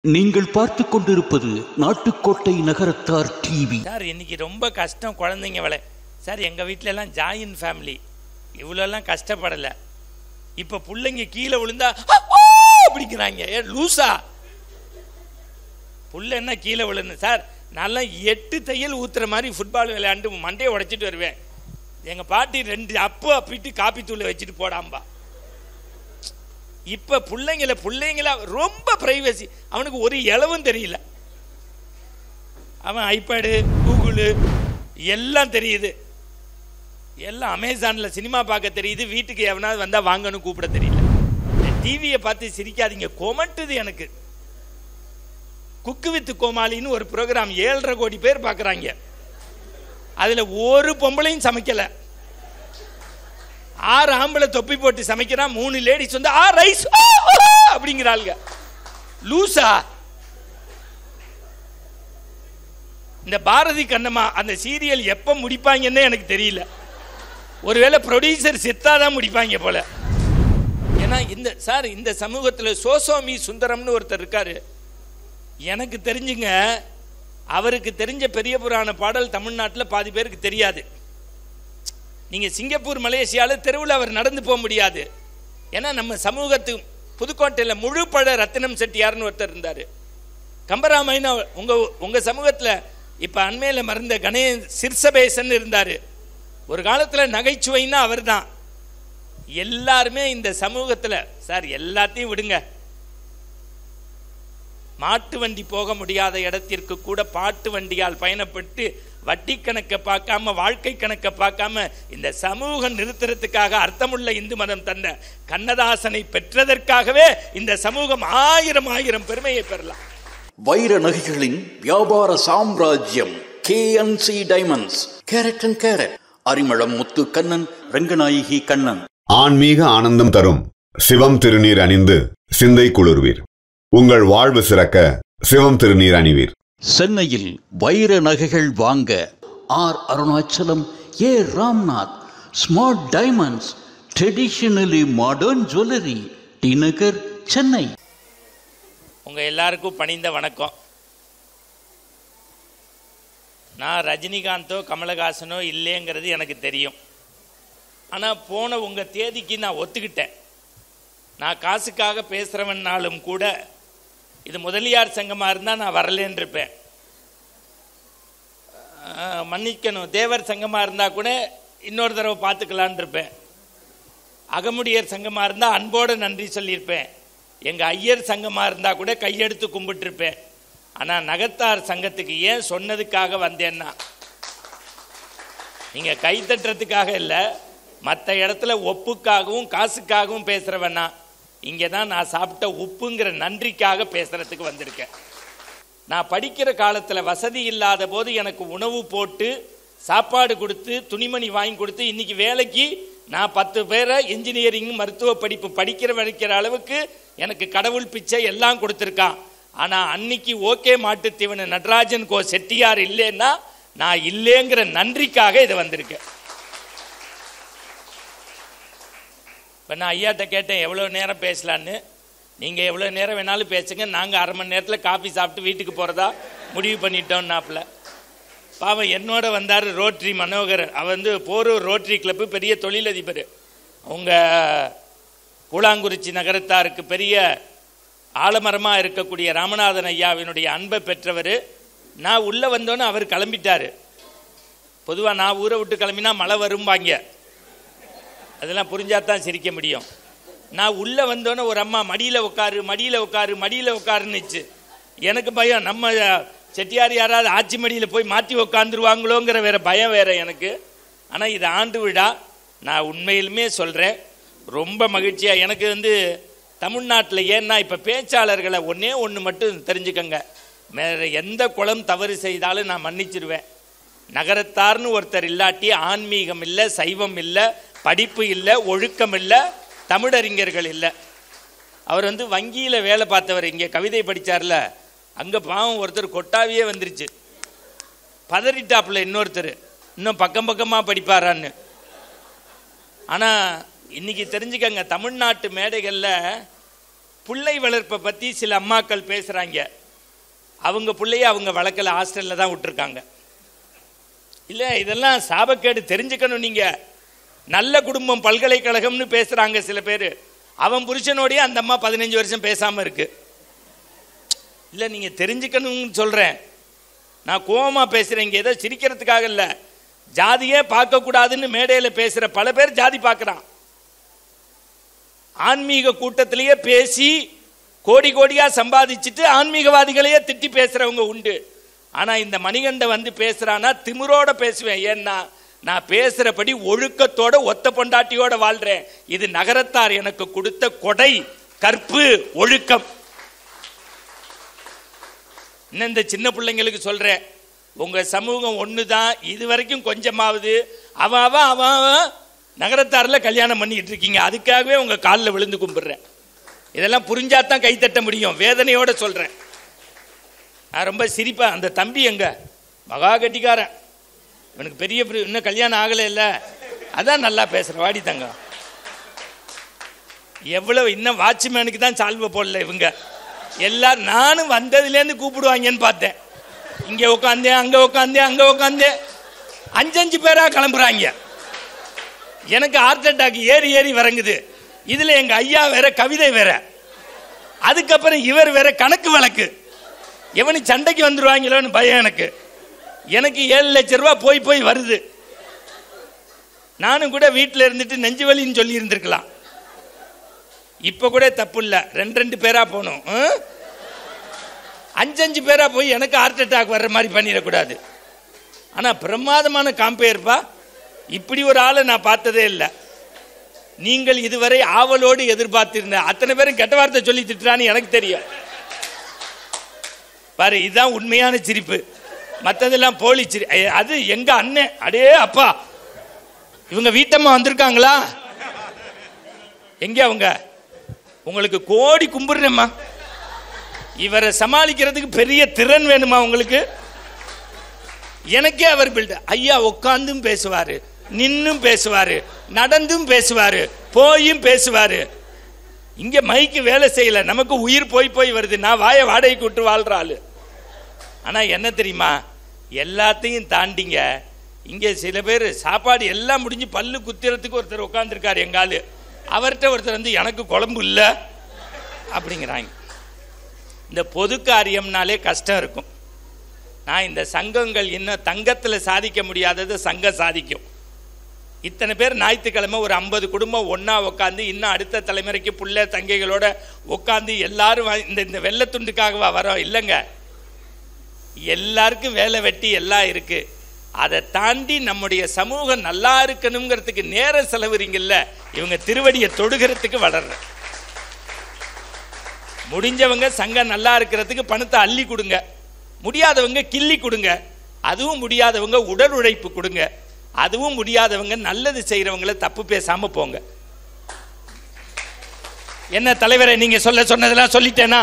நீங்கள் பார்த்து கொண்டிருப்பது நாட்டுக்கோட்டை நகரத்தார் டிவி. சார் இன்னைக்கு ரொம்ப கஷ்டம் குழந்தைங்க வேலை சார். எங்கள் வீட்டிலலாம் ஜாயின் ஃபேமிலி, இவ்வளோலாம் கஷ்டப்படலை. இப்போ பிள்ளைங்க கீழே விழுந்தா அப்படிங்கிறாங்க. ஏ லூசா, புள்ள என்ன கீழே விழுந்து சார்? நல்லா 8 தையல் ஊற்றுற மாதிரி ஃபுட்பால் விளையாண்டு மண்டையை உடைச்சிட்டு வருவேன். எங்கள் பாட்டி 2 அப்போ அப்பிட்டு காப்பி தூளை வச்சுட்டு போடாம்பா. இப்போ பிள்ளைங்களா ரொம்ப பிரைவசி. அவனுக்கு ஒரு இளவும் தெரியல. அவன் ஐபேடு, கூகுளு எல்லாம் தெரியுது. எல்லாம் அமேசானில் சினிமா பார்க்க தெரியுது. வீட்டுக்கு எவனாவது வந்தால் வாங்கன்னு கூப்பிட தெரியல. டிவியை பார்த்து சிரிக்காதீங்க, கொமட்டுது எனக்கு. குக்கு வித்து கோமாளின்னு ஒரு ப்ரோக்ராம் 7.5 கோடி பேர் பார்க்குறாங்க. அதில் ஒரு பொம்பளையும் சமைக்கலை. 6 ஆம்பளை தொப்பி போட்டு சமைக்கிறான். 3 லேடிஸ் வந்து ரைஸ் அப்படிங்கிறாளுங்க. லூசா. இந்த பாரதி கண்ணம்மா அந்த சீரியல் எப்போ முடிப்பாங்கன்னு எனக்கு தெரியல. ஒருவேளை ப்ரொடியூசர் செத்தாதான் முடிப்பாங்க போல. ஏன்னா இந்த சமூகத்தில் சோசோமி சுந்தரம்னு ஒருத்தர் இருக்காரு. எனக்கு தெரிஞ்சுங்க, அவருக்கு தெரிஞ்ச பெரிய புராண பாடல் தமிழ்நாட்டில் பாதி பேருக்கு தெரியாது. நீங்கள் சிங்கப்பூர், மலேசியாவில் தெருவில் அவர் நடந்து போக முடியாது. ஏன்னா நம்ம சமூகத்து புதுக்கோட்டையில் முழுப்பட ரத்தினம் செட்டியார்னு ஒருத்தர் இருந்தார். கம்பராமாயண உங்கள் சமூகத்தில் இப்போ அண்மையில் மறந்த கணேஷ் சிர்சபேசன் இருந்தார். ஒரு காலத்தில் நகைச்சுவைன்னா அவர் தான். எல்லாருமே இந்த சமூகத்தில் சார் எல்லாத்தையும் விடுங்க. மாட்டு வண்டி போக முடியாத இடத்திற்கு கூட பாட்டு வண்டியால் பயணப்பட்டு வட்டி கணக்கை பார்க்காம, வாழ்க்கை கணக்கை பார்க்காம இந்த சமூகம் நிறுத்துறதுக்காக அர்த்தமுள்ள இந்து மதம் தந்த கண்ணதாசனை பெற்றதற்காகவே இந்த சமூகம் 1000 பெருமையை பெறலாம். வைர நகைகளின் வியாபார சாம்ராஜ்யம் KNC diamonds. Carat and carat, Arimalam Muthu Kannan, Ranganayaki Kannan. ஆன்மீக ஆனந்தம் தரும் சிவம் திருநீர் அணிந்து சிந்தை குளிர்வீர். உங்கள் வாழ்வு சிறக்க சிவம் திருநீர் அணிவீர். சென்னையில் வைர நகைகள் வாங்க Arunachalam, Ramnath, smart diamonds, traditionally modern jewellery, T Nagar, Chennai. உங்கள் எல்லாருக்கும் பணிந்த வணக்கம். நான் ரஜினிகாந்தோ கமலஹாசனோ இல்லைங்கிறது எனக்கு தெரியும். ஆனால் போன உங்கள் தேதிக்கு நான் ஒத்துக்கிட்டேன். நான் காசுக்காக பேசுகிறவன்னாலும் கூட இது முதலியார் சங்கமாக இருந்தால் நான் வரலேன்னு இருப்பேன். மன்னிக்கணும், தேவர் சங்கமாக இருந்தால் கூட இன்னொரு தடவை பார்த்துக்கலான் இருப்பேன். அகமுடியர் சங்கமாக இருந்தால் அன்போடு நன்றி சொல்லியிருப்பேன். எங்கள் ஐயர் சங்கமாக இருந்தால் கூட கையெடுத்து கும்பிட்டுருப்பேன். ஆனால் நகத்தார் சங்கத்துக்கு ஏன் சொன்னதுக்காக வந்தேன்னா, நீங்கள் கை தட்டுறதுக்காக இல்லை, மற்ற இடத்துல ஒப்புக்காகவும் காசுக்காகவும் பேசுகிறவன்னா, இங்கே தான் நான் சாப்பிட்ட உப்புங்கிற நன்றிக்காக பேசுகிறதுக்கு வந்திருக்கேன். நான் படிக்கிற காலத்தில் வசதி இல்லாத போது எனக்கு உணவு போட்டு சாப்பாடு கொடுத்து துணிமணி வாங்கி கொடுத்து இன்றைக்கி வேலைக்கு நான் 10 பேரை இன்ஜினியரிங் மருத்துவ படிப்பு படிக்கிற அளவுக்கு எனக்கு கடவுள் பிச்சை எல்லாம் கொடுத்துருக்கான். ஆனால் அன்னைக்கு ஓகே மாட்டுத்தீவன நடராஜன் கோ செட்டியார் இல்லைன்னா நான் இல்லைங்கிற நன்றிக்காக இதை வந்திருக்கேன். இப்போ நான் ஐயாட்ட கேட்டேன் எவ்வளோ நேரம் பேசலான்னு. நீங்கள் எவ்வளோ நேரம் வேணாலும் பேசுங்க, நாங்கள் 1/2 மணி நேரத்தில் காஃபி சாப்பிட்டு வீட்டுக்கு போகிறதா முடிவு பண்ணிட்டோம்னாப்பில். பாவம் என்னோட வந்தார் ரோட்ரி மனோகர். அவர் வந்து போரூர் ரோட்ரி கிளப்பு பெரிய தொழிலதிபர். உங்கள் கூழாங்குறிச்சி நகரத்தாருக்கு பெரிய ஆலமரமாக இருக்கக்கூடிய ராமநாதன் ஐயாவினுடைய அன்பை பெற்றவர். நான் உள்ளே வந்தோன்னே அவர் கிளம்பிட்டார். பொதுவாக நான் ஊரை விட்டு கிளம்பினா மழை வரும்பாங்க, அதெல்லாம் புரிஞ்சாதான் சிரிக்க முடியும். நான் உள்ளே வந்தோன்னே ஒரு அம்மா மடியில் உட்காருன்னுச்சு. எனக்கு பயம், நம்ம செட்டியார் யாராவது ஆட்சி மடியில் போய் மாற்றி உட்காந்துருவாங்களோங்கிற பயம் வேறு எனக்கு. ஆனால் இது ஆண்டு விழா. நான் உண்மையிலுமே சொல்கிறேன், ரொம்ப மகிழ்ச்சியாக எனக்கு வந்து தமிழ்நாட்டில். ஏன்னா இப்போ பேச்சாளர்களை ஒன்று மட்டும் தெரிஞ்சுக்கங்க, வேறு எந்த குளம் தவறு செய்தாலும் நான் மன்னிச்சிருவேன். நகரத்தார்னு ஒருத்தர் இல்லாட்டி ஆன்மீகம் இல்லை, சைவம் இல்லை, படிப்பு இல்லை, ஒழுக்கம் இல்லை, தமிழறிஞர்கள் இல்லை. அவர் வந்து வங்கியில் வேலை பார்த்தவர். இங்கே கவிதை படித்தார்ல, அங்கே பாவம் ஒருத்தர் கொட்டாவியே வந்துருச்சு. பதறிட்டாப்புல இன்னொருத்தர், இன்னும் பக்கமாக படிப்பாரான்னு. ஆனால் இன்றைக்கி தெரிஞ்சுக்கங்க, தமிழ்நாட்டு மேடைகளில் பிள்ளை வளர்ப்பை பற்றி சில அம்மாக்கள் பேசுகிறாங்க. அவங்க பிள்ளைய அவங்க வளர்க்கல, ஹாஸ்டலில் தான் விட்டுருக்காங்க. இல்லை, இதெல்லாம் சாபக்கேடு, தெரிஞ்சுக்கணும். நீங்கள் நல்ல குடும்பம் பல்கலைக்கழகம்னு பேசுகிறாங்க சில பேர். அவன் புருஷனோடையே அந்த அம்மா 15 வருஷம் பேசாமல் இருக்கு. இல்லை, நீங்கள் தெரிஞ்சுக்கணும்னு சொல்கிறேன். நான் கோவமாக பேசுகிறேன், இங்கே ஏதோ சிரிக்கிறதுக்காக இல்லை. ஜாதியே பார்க்கக்கூடாதுன்னு மேடையில் பேசுகிற பல பேர் ஜாதி பார்க்குறான். ஆன்மீக கூட்டத்திலேயே பேசி கோடி கோடியாக சம்பாதிச்சுட்டு ஆன்மீகவாதிகளையே திட்டி பேசுகிறவங்க உண்டு. ஆனால் இந்த மணிகண்ட வந்து பேசுகிறான்னா திமிரோட பேசுவேன். ஏன்னா நான் பேசுகிறபடி ஒழுக்கத்தோட ஒத்த பொண்டாட்டியோட வாழ்கிறேன். இது நகரத்தார் எனக்கு கொடுத்த கொடை, கற்பு, ஒழுக்கம். இன்னும் இந்த சின்ன பிள்ளைங்களுக்கு சொல்கிறேன், உங்கள் சமூகம் ஒன்று தான். இது வரைக்கும் கொஞ்சமாவது அவன் நகரத்தாரில் கல்யாணம் பண்ணிக்கிட்டு இருக்கீங்க. அதுக்காகவே உங்கள் காலில் விழுந்து கும்பிட்றேன். இதெல்லாம் புரிஞ்சாதான் கைத்தட்ட முடியும். வேதனையோடு சொல்கிறேன். நான் ரொம்ப சிரிப்பேன். அந்த தம்பி எங்க மகா கட்டிக்காரன், இவனுக்கு பெரிய இன்னும் கல்யாணம் ஆகலை இல்லை, அதான் நல்லா பேசுகிறேன். வாடி தங்க, எவ்வளவு இன்னும் வாட்ச்மேனுக்கு தான் சால்வை போடல இவங்க எல்லாரும். நானும் வந்ததுலேருந்து கூப்பிடுவாங்கன்னு பார்த்தேன். இங்கே உட்காந்தேன், அங்கே உட்காந்தேன், அங்கே உட்காந்தேன். 5 பேராக கிளம்புறாங்க. எனக்கு ஹார்ட் அட்டாக் ஏறி ஏறி வரங்குது. இதில் எங்கள் ஐயா வேற, கவிதை வேற, அதுக்கப்புறம் இவர் வேற கணக்கு வழக்கு. எவனு சண்டைக்கு வந்துடுவாங்களோன்னு பயம் எனக்கு. 7 லட்சம் ரூபா போய் போய் வருது. நானும் கூட வீட்டில் இருந்துட்டு நெஞ்சு வலின்னு சொல்லி இருந்திருக்கலாம். இப்போ கூட தப்பு இல்லை, 2 பேரா போகணும். 5 பேரா போய் எனக்கு ஹார்ட் அட்டாக் வர்ற மாதிரி பண்ணிடக்கூடாது. ஆனால் பிரமாதமான காம்பேர்ப்பா. இப்படி ஒரு ஆளை நான் பார்த்ததே இல்லை. நீங்கள் இதுவரை ஆவலோடு எதிர்பார்த்திருந்த அத்தனை பேரும் கெட்ட வார்த்தை சொல்லி திட்டுறான்னு எனக்கு தெரியும். பாரு, இதுதான் உண்மையான சிரிப்பு. மற்றதெல்லாம் போலி சிரி. அது எங்க அண்ணன், அடே அப்பா, இவங்க வீட்டம்மா வந்திருக்காங்களா? எங்க அவங்க? உங்களுக்கு கோடி கும்பிடுறேம்மா. இவரை சமாளிக்கிறதுக்கு பெரிய திறன் வேணுமா உங்களுக்கு? எனக்கே அவர் பில்டு. ஐயா உட்காந்தும் பேசுவாரு, நின்னும் பேசுவாரு, நடந்தும் பேசுவாரு, போயும் பேசுவாரு. இங்க மைக்கு வேலை செய்யல, நமக்கு உயிர் போய் போய் வருது. நான் வாயை வாடகைக்கு விட்டு வாழ்ற ஆளு. ஆனா என்ன தெரியுமா, எல்லாத்தையும் தாண்டிங்க இங்க சில பேர் சாப்பாடு எல்லாம் முடிஞ்சு பல்லு குத்துறதுக்கு ஒருத்தர் உட்காந்துருக்காரு எங்க ஆளு. அவர்கிட்ட ஒருத்தர் வந்து எனக்கு குழம்பு இல்லை அப்படிங்கிறாங்க. இந்த பொது காரியம்னாலே கஷ்டம் இருக்கும். நான் இந்த சங்கங்கள் இன்னும் தங்கத்தில் சாதிக்க முடியாதது சங்கம் சாதிக்கும். இத்தனை பேர் ஞாயிற்றுக்கிழமை ஒரு 50 குடும்பம் ஒன்றா உட்காந்து, இன்னும் அடுத்த தலைமுறைக்கு புள்ள தங்கைகளோட உட்காந்து எல்லாரும் இந்த வெள்ளத்துண்டுக்காகவா வரோம்? இல்லைங்க, எல்லாருக்கும் வேலை வெட்டி எல்லாம் இருக்கு. அதை தாண்டி நம்முடைய சமூகம் நல்லா இருக்கணுங்கிறதுக்கு நேரம் செலவுறீங்கல்ல, இவங்க திருவடியை தொடுகிறதுக்கு வளர்ற. முடிஞ்சவங்க சங்கம் நல்லா இருக்கிறதுக்கு பணத்தை அள்ளி கொடுங்க, முடியாதவங்க கிள்ளி கொடுங்க, அதுவும் முடியாதவங்க உடல் உழைப்பு கொடுங்க, அதுவும் முடியாதவங்க நல்லது செய்யறவங்களை தப்பு பேசாம போங்க. என்ன தலைவரை, நீங்க சொன்னதெல்லாம் சொல்லிட்டேனா?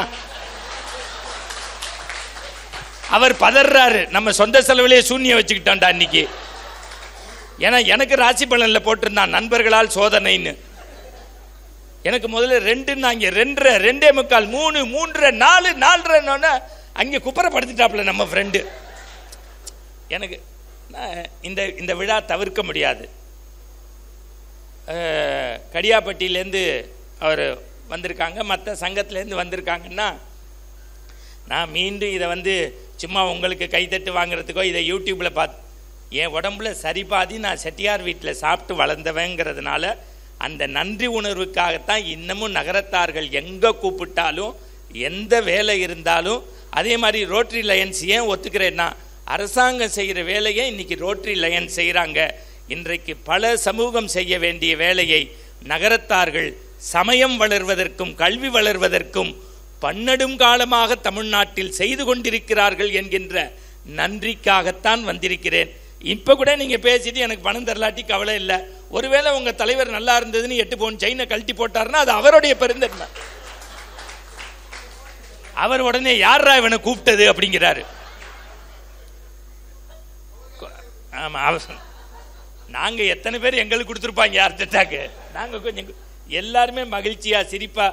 அவர் பதறாரு, நம்ம சொந்த செலவிலேயே சூன்யம் வச்சுக்கிட்டோம்டா இன்னைக்கு. ஏன்னா எனக்கு ராசி பலன்ல போட்டிருந்தான் நண்பர்களால் சோதனைன்னு. எனக்கு முதல்ல 2ன்னாங்க, 2 2.25 3 3 4 4 அங்கே குப்பரப்படுத்திட்டாப்புல நம்ம ஃப்ரெண்டு. எனக்கு இந்த விழா தவிர்க்க முடியாது. கடியாப்பட்டியிலேருந்து அவர் வந்திருக்காங்க, மற்ற சங்கத்திலேருந்து வந்திருக்காங்கன்னா, நான் மீண்டும் இதை வந்து சும்மா உங்களுக்கு கைத்தட்டு வாங்குறதுக்கோ இதை யூடியூப்பில் பார்த்து, என் உடம்புல சரிபாதி நான் செட்டியார் வீட்டில் சாப்பிட்டு வளர்ந்தவங்கிறதுனால அந்த நன்றி உணர்வுக்காகத்தான் இன்னமும் நகரத்தார்கள் எங்கே கூப்பிட்டாலும் எந்த வேலை இருந்தாலும், அதே மாதிரி ரோட்டரி லயன்ஸ் ஏன் ஒத்துக்கிறேன்னா, அரசாங்கம் செய்கிற வேலையை இன்னைக்கு ரோட்டரி லயன்ஸ் செய்கிறாங்க. இன்றைக்கு பல சமூகம் செய்ய வேண்டிய வேலையை நகரத்தார்கள் சமயம் வளர்வதற்கும் கல்வி வளர்வதற்கும் பன்னெடும் காலமாக தமிழ்நாட்டில் செய்து கொண்டிருக்கிறார்கள் என்கின்ற நன்றிக்காகத்தான் வந்திருக்கிறேன். இப்போ கூட நீங்கள் பேசிட்டு எனக்கு பணம் தரலாட்டி கவலை இல்லை. ஒருவேளை உங்கள் தலைவர் நல்லா இருந்ததுன்னு 8 பவுன் செயினை கழட்டி போட்டாருன்னா அது அவருடைய பெருந்தன்மை. அவர் உடனே யாரா இவனை கூப்பிட்டது அப்படிங்கிறாரு. ஆமாம், நாங்கள் எத்தனை பேர் எங்களுக்கு கொடுத்துருப்பாங்க ஹார்ட் அட்டாக்கு. நாங்கள் கொஞ்சம் எல்லாருமே மகிழ்ச்சியாக சிரிப்பா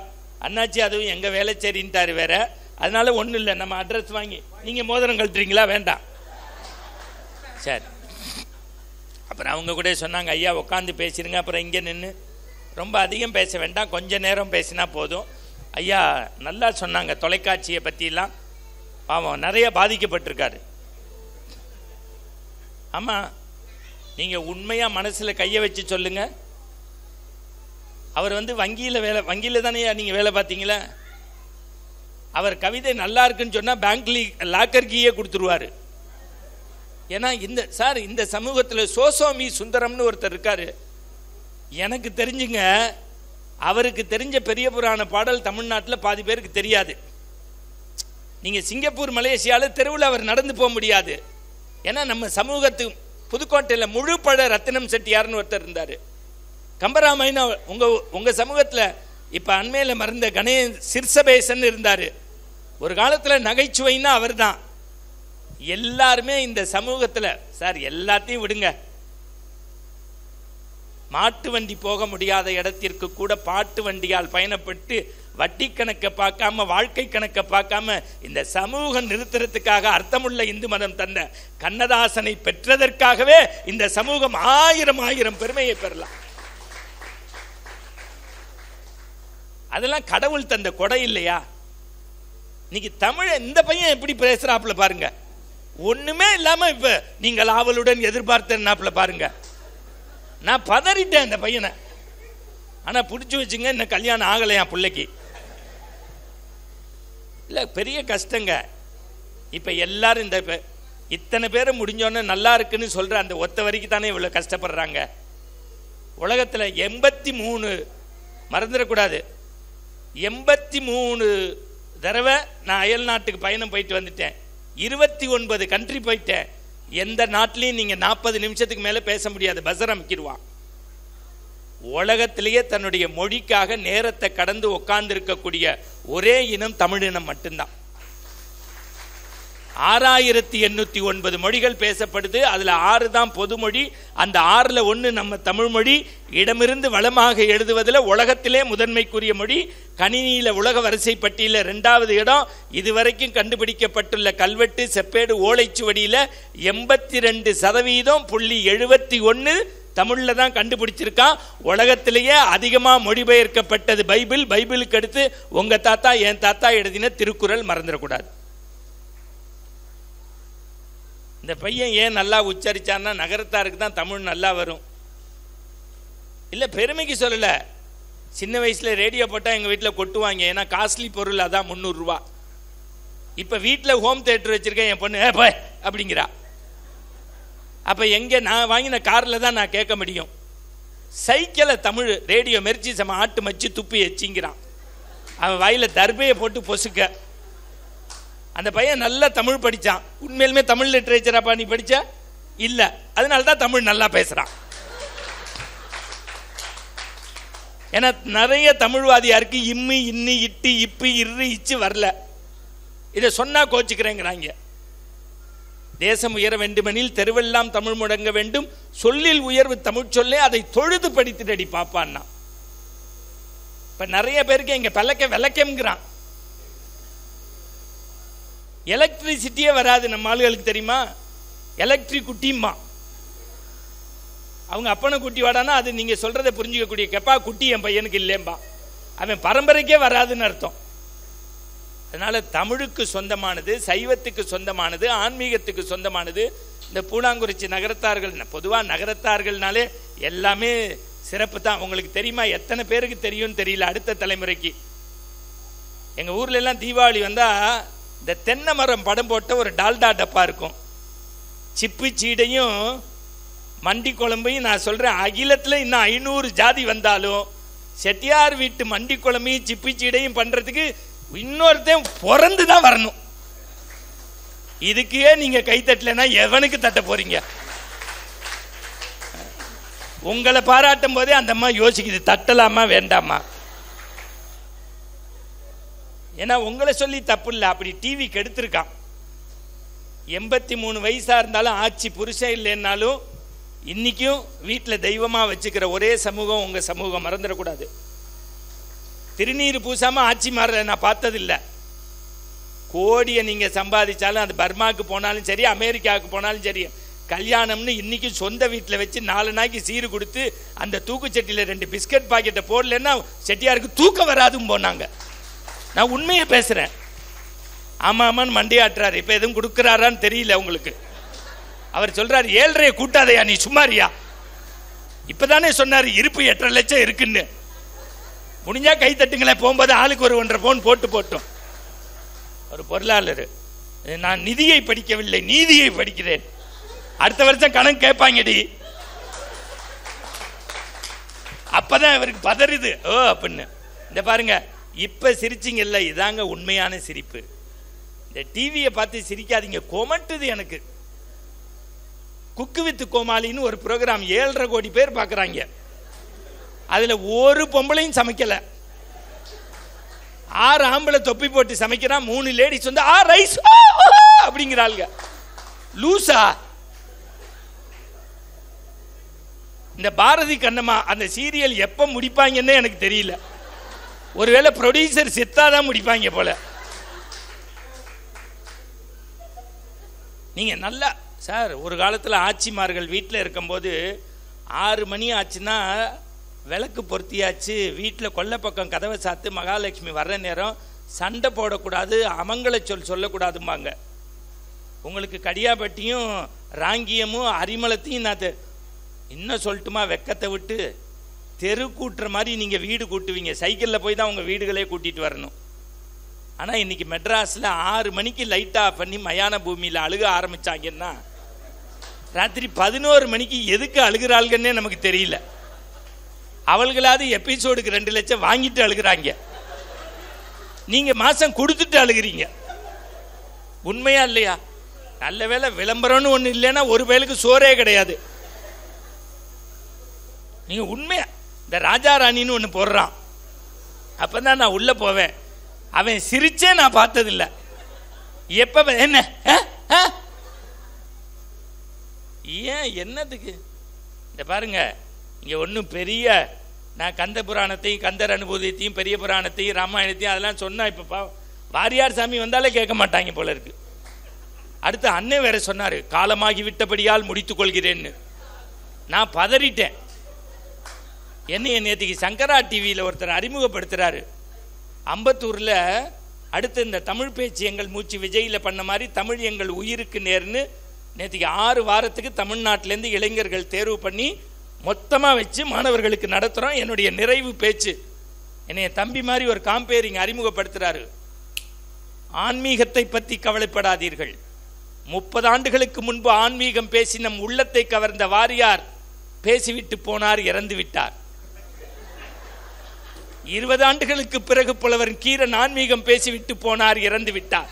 அண்ணாச்சி அதுவும் எங்கள் வேலைச்சேரின்ட்டார் வேற. அதனால ஒன்றும் இல்லை, நம்ம அட்ரஸ் வாங்கி நீங்கள் மோதிரம் கழட்டுறீங்களா? வேண்டாம். சரி. அப்புறம் அவங்க கூட சொன்னாங்க, ஐயா உட்காந்து பேசிடுங்க. அப்புறம் இங்கே நின்று ரொம்ப அதிகம் பேச வேண்டாம், கொஞ்சம் நேரம் பேசினா போதும். ஐயா நல்லா சொன்னாங்க தொலைக்காட்சியை பற்றிலாம். பாவம் நிறைய பாதிக்கப்பட்டிருக்காரு. ஆமாம், நீங்கள் உண்மையாக மனசில் கையை வச்சு சொல்லுங்கள். அவர் வங்கியில் தானே நீங்கள் வேலை பார்த்தீங்களா? அவர் கவிதை நல்லா இருக்குன்னு சொன்னால் பேங்க்லி லாக்கர் கீயே கொடுத்துருவார். ஏன்னா இந்த சமூகத்தில் சோசோமி சுந்தரம்னு ஒருத்தர் இருக்காரு. எனக்கு தெரிஞ்சுங்க, அவருக்கு தெரிஞ்ச பெரிய புராண பாடல் தமிழ்நாட்டில் பாதி பேருக்கு தெரியாது. நீங்கள் சிங்கப்பூர் மலேசியாவில் தெருவில் அவர் நடந்து போக முடியாது. ஏன்னா நம்ம சமூகத்து புதுக்கோட்டையில் முழு பட ரத்தினம் செட்டியார்னு ஒருத்தர் இருந்தார். கம்பராமாயணம் உங்கள் சமூகத்தில் இப்போ அண்மையில் மறந்த கணேஷ் சிர்சபேசன் இருந்தார். ஒரு காலத்தில் நகைச்சுவைன்னா அவர் தான். எல்லாருமே இந்த சமூகத்தில் சார் எல்லாத்தையும் விடுங்க, மாட்டு வண்டி போக முடியாத இடத்திற்கு கூட பாட்டு வண்டியால் பயணப்பட்டு வட்டி கணக்கை பார்க்காம வாழ்க்கை கணக்கை பார்க்காம இந்த சமூகம் நிறுத்துறதுக்காக அர்த்தமுள்ள இந்து மதம் தந்த கண்ணதாசனை பெற்றதற்காகவே இந்த சமூகம் ஆயிரம் பெருமையை பெறலாம். அதெல்லாம் கடவுள் தந்த கொடை இல்லையா? இன்னைக்கு தமிழ் இந்த பையன் எப்படி பேசுறாப்புல பாருங்க. ஒண்ணுமே இல்லாம இப்ப நீங்கள் ஆவலுடன் எதிர்பார்த்தனாப்புல பாருங்க. நான் பதறிட்டேன் அந்த பையனை. ஆனா பிடிச்சி வச்சுங்க, இன்னும் கல்யாணம் ஆகலையா பிள்ளைக்கு. இல்ல பெரிய கஷ்டங்க. இப்ப எல்லாரும் இத்தனை பேரை முடிஞ்சோன்னு நல்லா இருக்குன்னு சொல்ற அந்த ஒத்த வரைக்கும் தானே இவ்வளவு கஷ்டப்படுறாங்க. உலகத்துல 83 மறந்துடக்கூடாது, 83 தடவை நான் அயல் நாட்டுக்கு பயணம் போயிட்டு வந்துட்டேன். 29 கண்ட்ரி போயிட்டேன். எந்த நாட்டிலையும் நீங்க 40 நிமிஷத்துக்கு மேல பேச முடியாது, பஸ்ஸர் அமைக்கிடுவான். உலகத்திலேயே தன்னுடைய மொழிக்காக நேரத்தை கடந்து உட்கார்ந்து இருக்கக்கூடிய ஒரே இனம் தமிழினம் மட்டும்தான். 6809 மொழிகள் பேசப்படுது. அதுல 6 தான் பொதுமொழி. அந்த 6ல் 1 நம்ம தமிழ் மொழி. இடமிருந்து வளமாக எழுதுவதில் உலகத்திலே முதன்மைக்குரிய மொழி. கணினியில உலக வரிசை பட்டியலில் 2வது இடம். இதுவரைக்கும் கண்டுபிடிக்கப்பட்டுள்ள கல்வெட்டு செப்பேடு ஓலைச்சுவடியில 82% தமிழ்ல தான் கண்டுபிடிச்சிருக்கான். உலகத்திலேயே அதிகமா மொழிபெயர்க்கப்பட்டது பைபிள். பைபிளுக்கு அடுத்து உங்க தாத்தா என் தாத்தா எழுதின திருக்குறள் மறந்துடக்கூடாது. இந்த பையன் ஏன் நல்லா உச்சரிச்சான்னா நகரத்தாருக்கு தான் தமிழ் நல்லா வரும். இல்லை பெருமைக்கு சொல்லல, சின்ன வயசுல ரேடியோ போட்டால் எங்கள் வீட்டில் கொட்டுவாங்க. ஏன்னா காஸ்ட்லி பொருள் அதான் 300 ரூபா. இப்போ வீட்டில் ஹோம் தியேட்டர் வச்சிருக்கேன், என் பொண்ணு போய் அப்படிங்கிறா. அப்போ எங்கே நான் வாங்கின காரில் தான் நான் கேட்க முடியும். சைக்கிளை தமிழ் ரேடியோ மெரிச்சி சம ஆட்டு மச்சு துப்பி எச்சிங்கிறான். அவன் வாயில தர்பையை போட்டு பொசுக்க. அந்த பையன் நல்லா தமிழ் படித்தான். உண்மையிலுமே தமிழ் லிட்ரேச்சராப்பா நீ படிச்ச? இல்லை, அதனால தான் தமிழ் நல்லா பேசுகிறான். ஏன்னா நிறைய தமிழ்வாதியாருக்கு இம்மு இன்னி இட்டு இப்பு இரு இச்சு வரல. இதை சொன்னா கோச்சுக்கிறேங்கிறாங்க. தேசம் உயர வேண்டுமெனில் தெருவெல்லாம் தமிழ் முழங்க வேண்டும், சொல்லில் உயர்வு தமிழ் சொல்லே, அதை தொழுது படித்துடடி பாப்பான்னா. இப்ப நிறைய பேருக்கு இங்க விளக்கம்ங்கிறான். எலக்ட்ரிசிட்டியே வராது நம்ம ஆளுகளுக்கு தெரியுமா? எலக்ட்ரிக் குட்டிம்மா. அவங்க அப்பனை குட்டி வாடானா அது நீங்க சொல்றதை புரிஞ்சுக்கக்கூடிய கெப்பா குட்டி என் பையனுக்கு இல்லேம்பா. அவன் பரம்பரைக்கே வராதுன்னு அர்த்தம். அதனால தமிழுக்கு சொந்தமானது, சைவத்துக்கு சொந்தமானது, ஆன்மீகத்துக்கு சொந்தமானது இந்த பூலாங்குறிச்சி நகரத்தார்கள். பொதுவாக நகரத்தார்கள்னாலே எல்லாமே சிறப்பு தான். உங்களுக்கு தெரியுமா? எத்தனை பேருக்கு தெரியும்னு தெரியல. அடுத்த தலைமுறைக்கு எங்கள் ஊர்ல எல்லாம் தீபாவளி வந்தால் இந்த தென்னை மரம் படம் போட்ட ஒரு டால்டா டப்பா இருக்கும். சிப்பு சீடையும் மண்டி குழம்பையும் நான் சொல்கிறேன், அகிலத்தில் இன்னும் 500 ஜாதி வந்தாலும் செட்டியார் வீட்டு மண்டி குழம்பையும் சிப்பு சீடையும் பண்ணுறதுக்கு இன்னொருத்தையும் பிறந்து தான் வரணும். இதுக்கே நீங்க கை தட்டலைன்னா எவனுக்கு தட்ட போறீங்க? உங்களை பாராட்டும் போதே அந்த அம்மா யோசிக்குது, தட்டலாமா வேண்டாமா. ஏன்னா உங்களை சொல்லி தப்பு இல்லை, அப்படி டிவி கெடுத்திருக்கான். 83 வயசா இருந்தாலும் ஆட்சி புருஷன் இல்லைன்னாலும் இன்னைக்கும் வீட்டில் தெய்வமா வச்சுக்கிற ஒரே சமூகம் உங்க சமூகம், மறந்துடக்கூடாது. திருநீர் பூசாமல் ஆட்சி மாறல நான் பார்த்ததில்லை. கோடியை நீங்கள் சம்பாதிச்சாலும் அது பர்மாவுக்கு போனாலும் சரி, அமெரிக்காவுக்கு போனாலும் சரி, கல்யாணம்னு இன்றைக்கி சொந்த வீட்டில் வச்சு 4 நாளைக்கு சீரு கொடுத்து அந்த தூக்குச்சட்டியில் 2 பிஸ்கட் பாக்கெட்டை போடலன்னா செட்டியாருக்கு தூக்கம் வராதும் போனாங்க. நான் உண்மையை பேசுகிறேன். ஆமாம் ஆமான்னு மண்டியாட்டுறாரு. இப்போ எதுவும் கொடுக்குறாரான்னு தெரியல உங்களுக்கு. அவர் சொல்கிறார் 7.5 கூட்டாதையா நீ சும்மாரியா, இப்போ தானே சொன்னார் இருப்பு 8.5 லட்சம் இருக்குன்னு. முடிஞ்சா கை தட்டுங்களேன், போகும்போது ஆளுக்கு ஒரு 1.5 பவுன் போட்டோம். ஒரு பொருளாளர், நான் நிதியை படிக்கவில்லை நீதியை படிக்கிறேன், அடுத்த வருஷம் கணக்கு கேட்பாங்கடி. அப்பதான் இவருக்கு பதறுது. ஓ அப்படின்னு. இந்த பாருங்க, இப்ப சிரிச்சிங்கல்ல, இதாங்க உண்மையான சிரிப்பு. இந்த டிவியை பார்த்து சிரிக்காதீங்க, கொமட்டுது எனக்கு. குக்கு வித் கோமாளின்னு ஒரு ப்ரோக்ராம் 7.5 கோடி பேர் பார்க்குறாங்க. அதில் ஒரு பொம்பளையும் சமைக்கலை. 6 ஆம்பளை தொப்பி போட்டு சமைக்கிறான், 3 லேடிஸ் வந்து ரைஸ் அப்படிங்கிறாளுங்க. லூசா? இந்த பாரதி கண்ணம்மா அந்த சீரியல் எப்போ முடிப்பாங்கன்னு எனக்கு தெரியல. ஒருவேளை ப்ரொடியூசர் செத்தாதான் முடிப்பாங்க போல. நீங்க நல்லா சார், ஒரு காலத்தில் ஆட்சிமார்கள் வீட்டில் இருக்கும்போது 6 மணி ஆச்சுன்னா விளக்கு பொருத்தியாச்சு, வீட்டில் கொல்லை பக்கம் கதவை சாத்து, மகாலட்சுமி வர்ற நேரம் சண்டை போடக்கூடாது, அமங்கல சொல்லக்கூடாதும்பாங்க. உங்களுக்கு கடியாப்பட்டியும் ராங்கியமும் அரிமளத்தையும் நான் இன்னும் சொல்லட்டுமா, வெக்கத்தை விட்டு தெரு கூட்டுற மாதிரி நீங்கள் வீடு கூட்டுவீங்க. சைக்கிளில் போய் தான் உங்கள் வீடுகளே கூட்டிகிட்டு வரணும். ஆனால் இன்றைக்கி மெட்ராஸில் 6 மணிக்கு லைட் ஆஃப் பண்ணி மயான பூமியில் அழுக ஆரம்பித்தாங்கன்னா ராத்திரி 11 மணிக்கு எதுக்கு அழுகிறாள்கன்னே நமக்கு தெரியல. அவள்களாவது எபிசோடுக்கு 2 லட்சம் வாங்கிட்டு அழுகிறாங்க, நீங்கள் மாதம் கொடுத்துட்டு அழுகிறீங்க. உண்மையா இல்லையா? நல்ல வேலை விளம்பரம்னு ஒன்று இல்லைன்னா ஒரு வேலுக்கு சோறே கிடையாது. நீங்கள் உண்மையா இந்த ராஜா ராணின்னு ஒன்று போடுறான், அப்போ தான் நான் உள்ளே போவேன். அவன் சிரிச்சே நான் பார்த்ததில்லை. எப்போ என்ன ஏன் என்னதுக்கு? இந்த பாருங்க, இங்கே ஒன்றும் பெரிய நான் கந்த புராணத்தையும் கந்தர் அனுபூதியத்தையும் பெரிய புராணத்தையும் ராமாயணத்தையும் அதெல்லாம் சொன்னால் இப்போ வாரியார் சாமி வந்தாலே கேட்க மாட்டாங்க போல இருக்கு. அடுத்து அண்ணே வேற சொன்னார், காலமாகி விட்டபடியால் முடித்துக் கொள்கிறேன்னு. நான் பதறிட்டேன். என்னைய நேற்றுக்கு சங்கரா டிவியில் ஒருத்தர் அறிமுகப்படுத்துகிறாரு. அம்பத்தூரில் அடுத்து இந்த தமிழ் பேச்சு எங்கள் மூச்சு விஜயில் பண்ண மாதிரி தமிழ் எங்கள் உயிருக்கு நேர்னு நேற்றுக்கு 6 வாரத்துக்கு தமிழ்நாட்டிலேருந்து இளைஞர்கள் தேர்வு பண்ணி மொத்தமாக வச்சு மாணவர்களுக்கு நடத்துகிறோம். என்னுடைய நிறைவு பேச்சு. என்னைய தம்பி மாதிரி ஒரு காம்பேரிங் அறிமுகப்படுத்துகிறாரு. ஆன்மீகத்தை பற்றி கவலைப்படாதீர்கள். 30 ஆண்டுகளுக்கு முன்பு ஆன்மீகம் பேசி நம் உள்ளத்தை கவர்ந்த வாரியார் பேசிவிட்டு போனார், இறந்து விட்டார். 20 ஆண்டுகளுக்கு பிறகு புலவர் கீரன் ஆன்மீகம் பேசிவிட்டு போனார், இறந்து விட்டார்.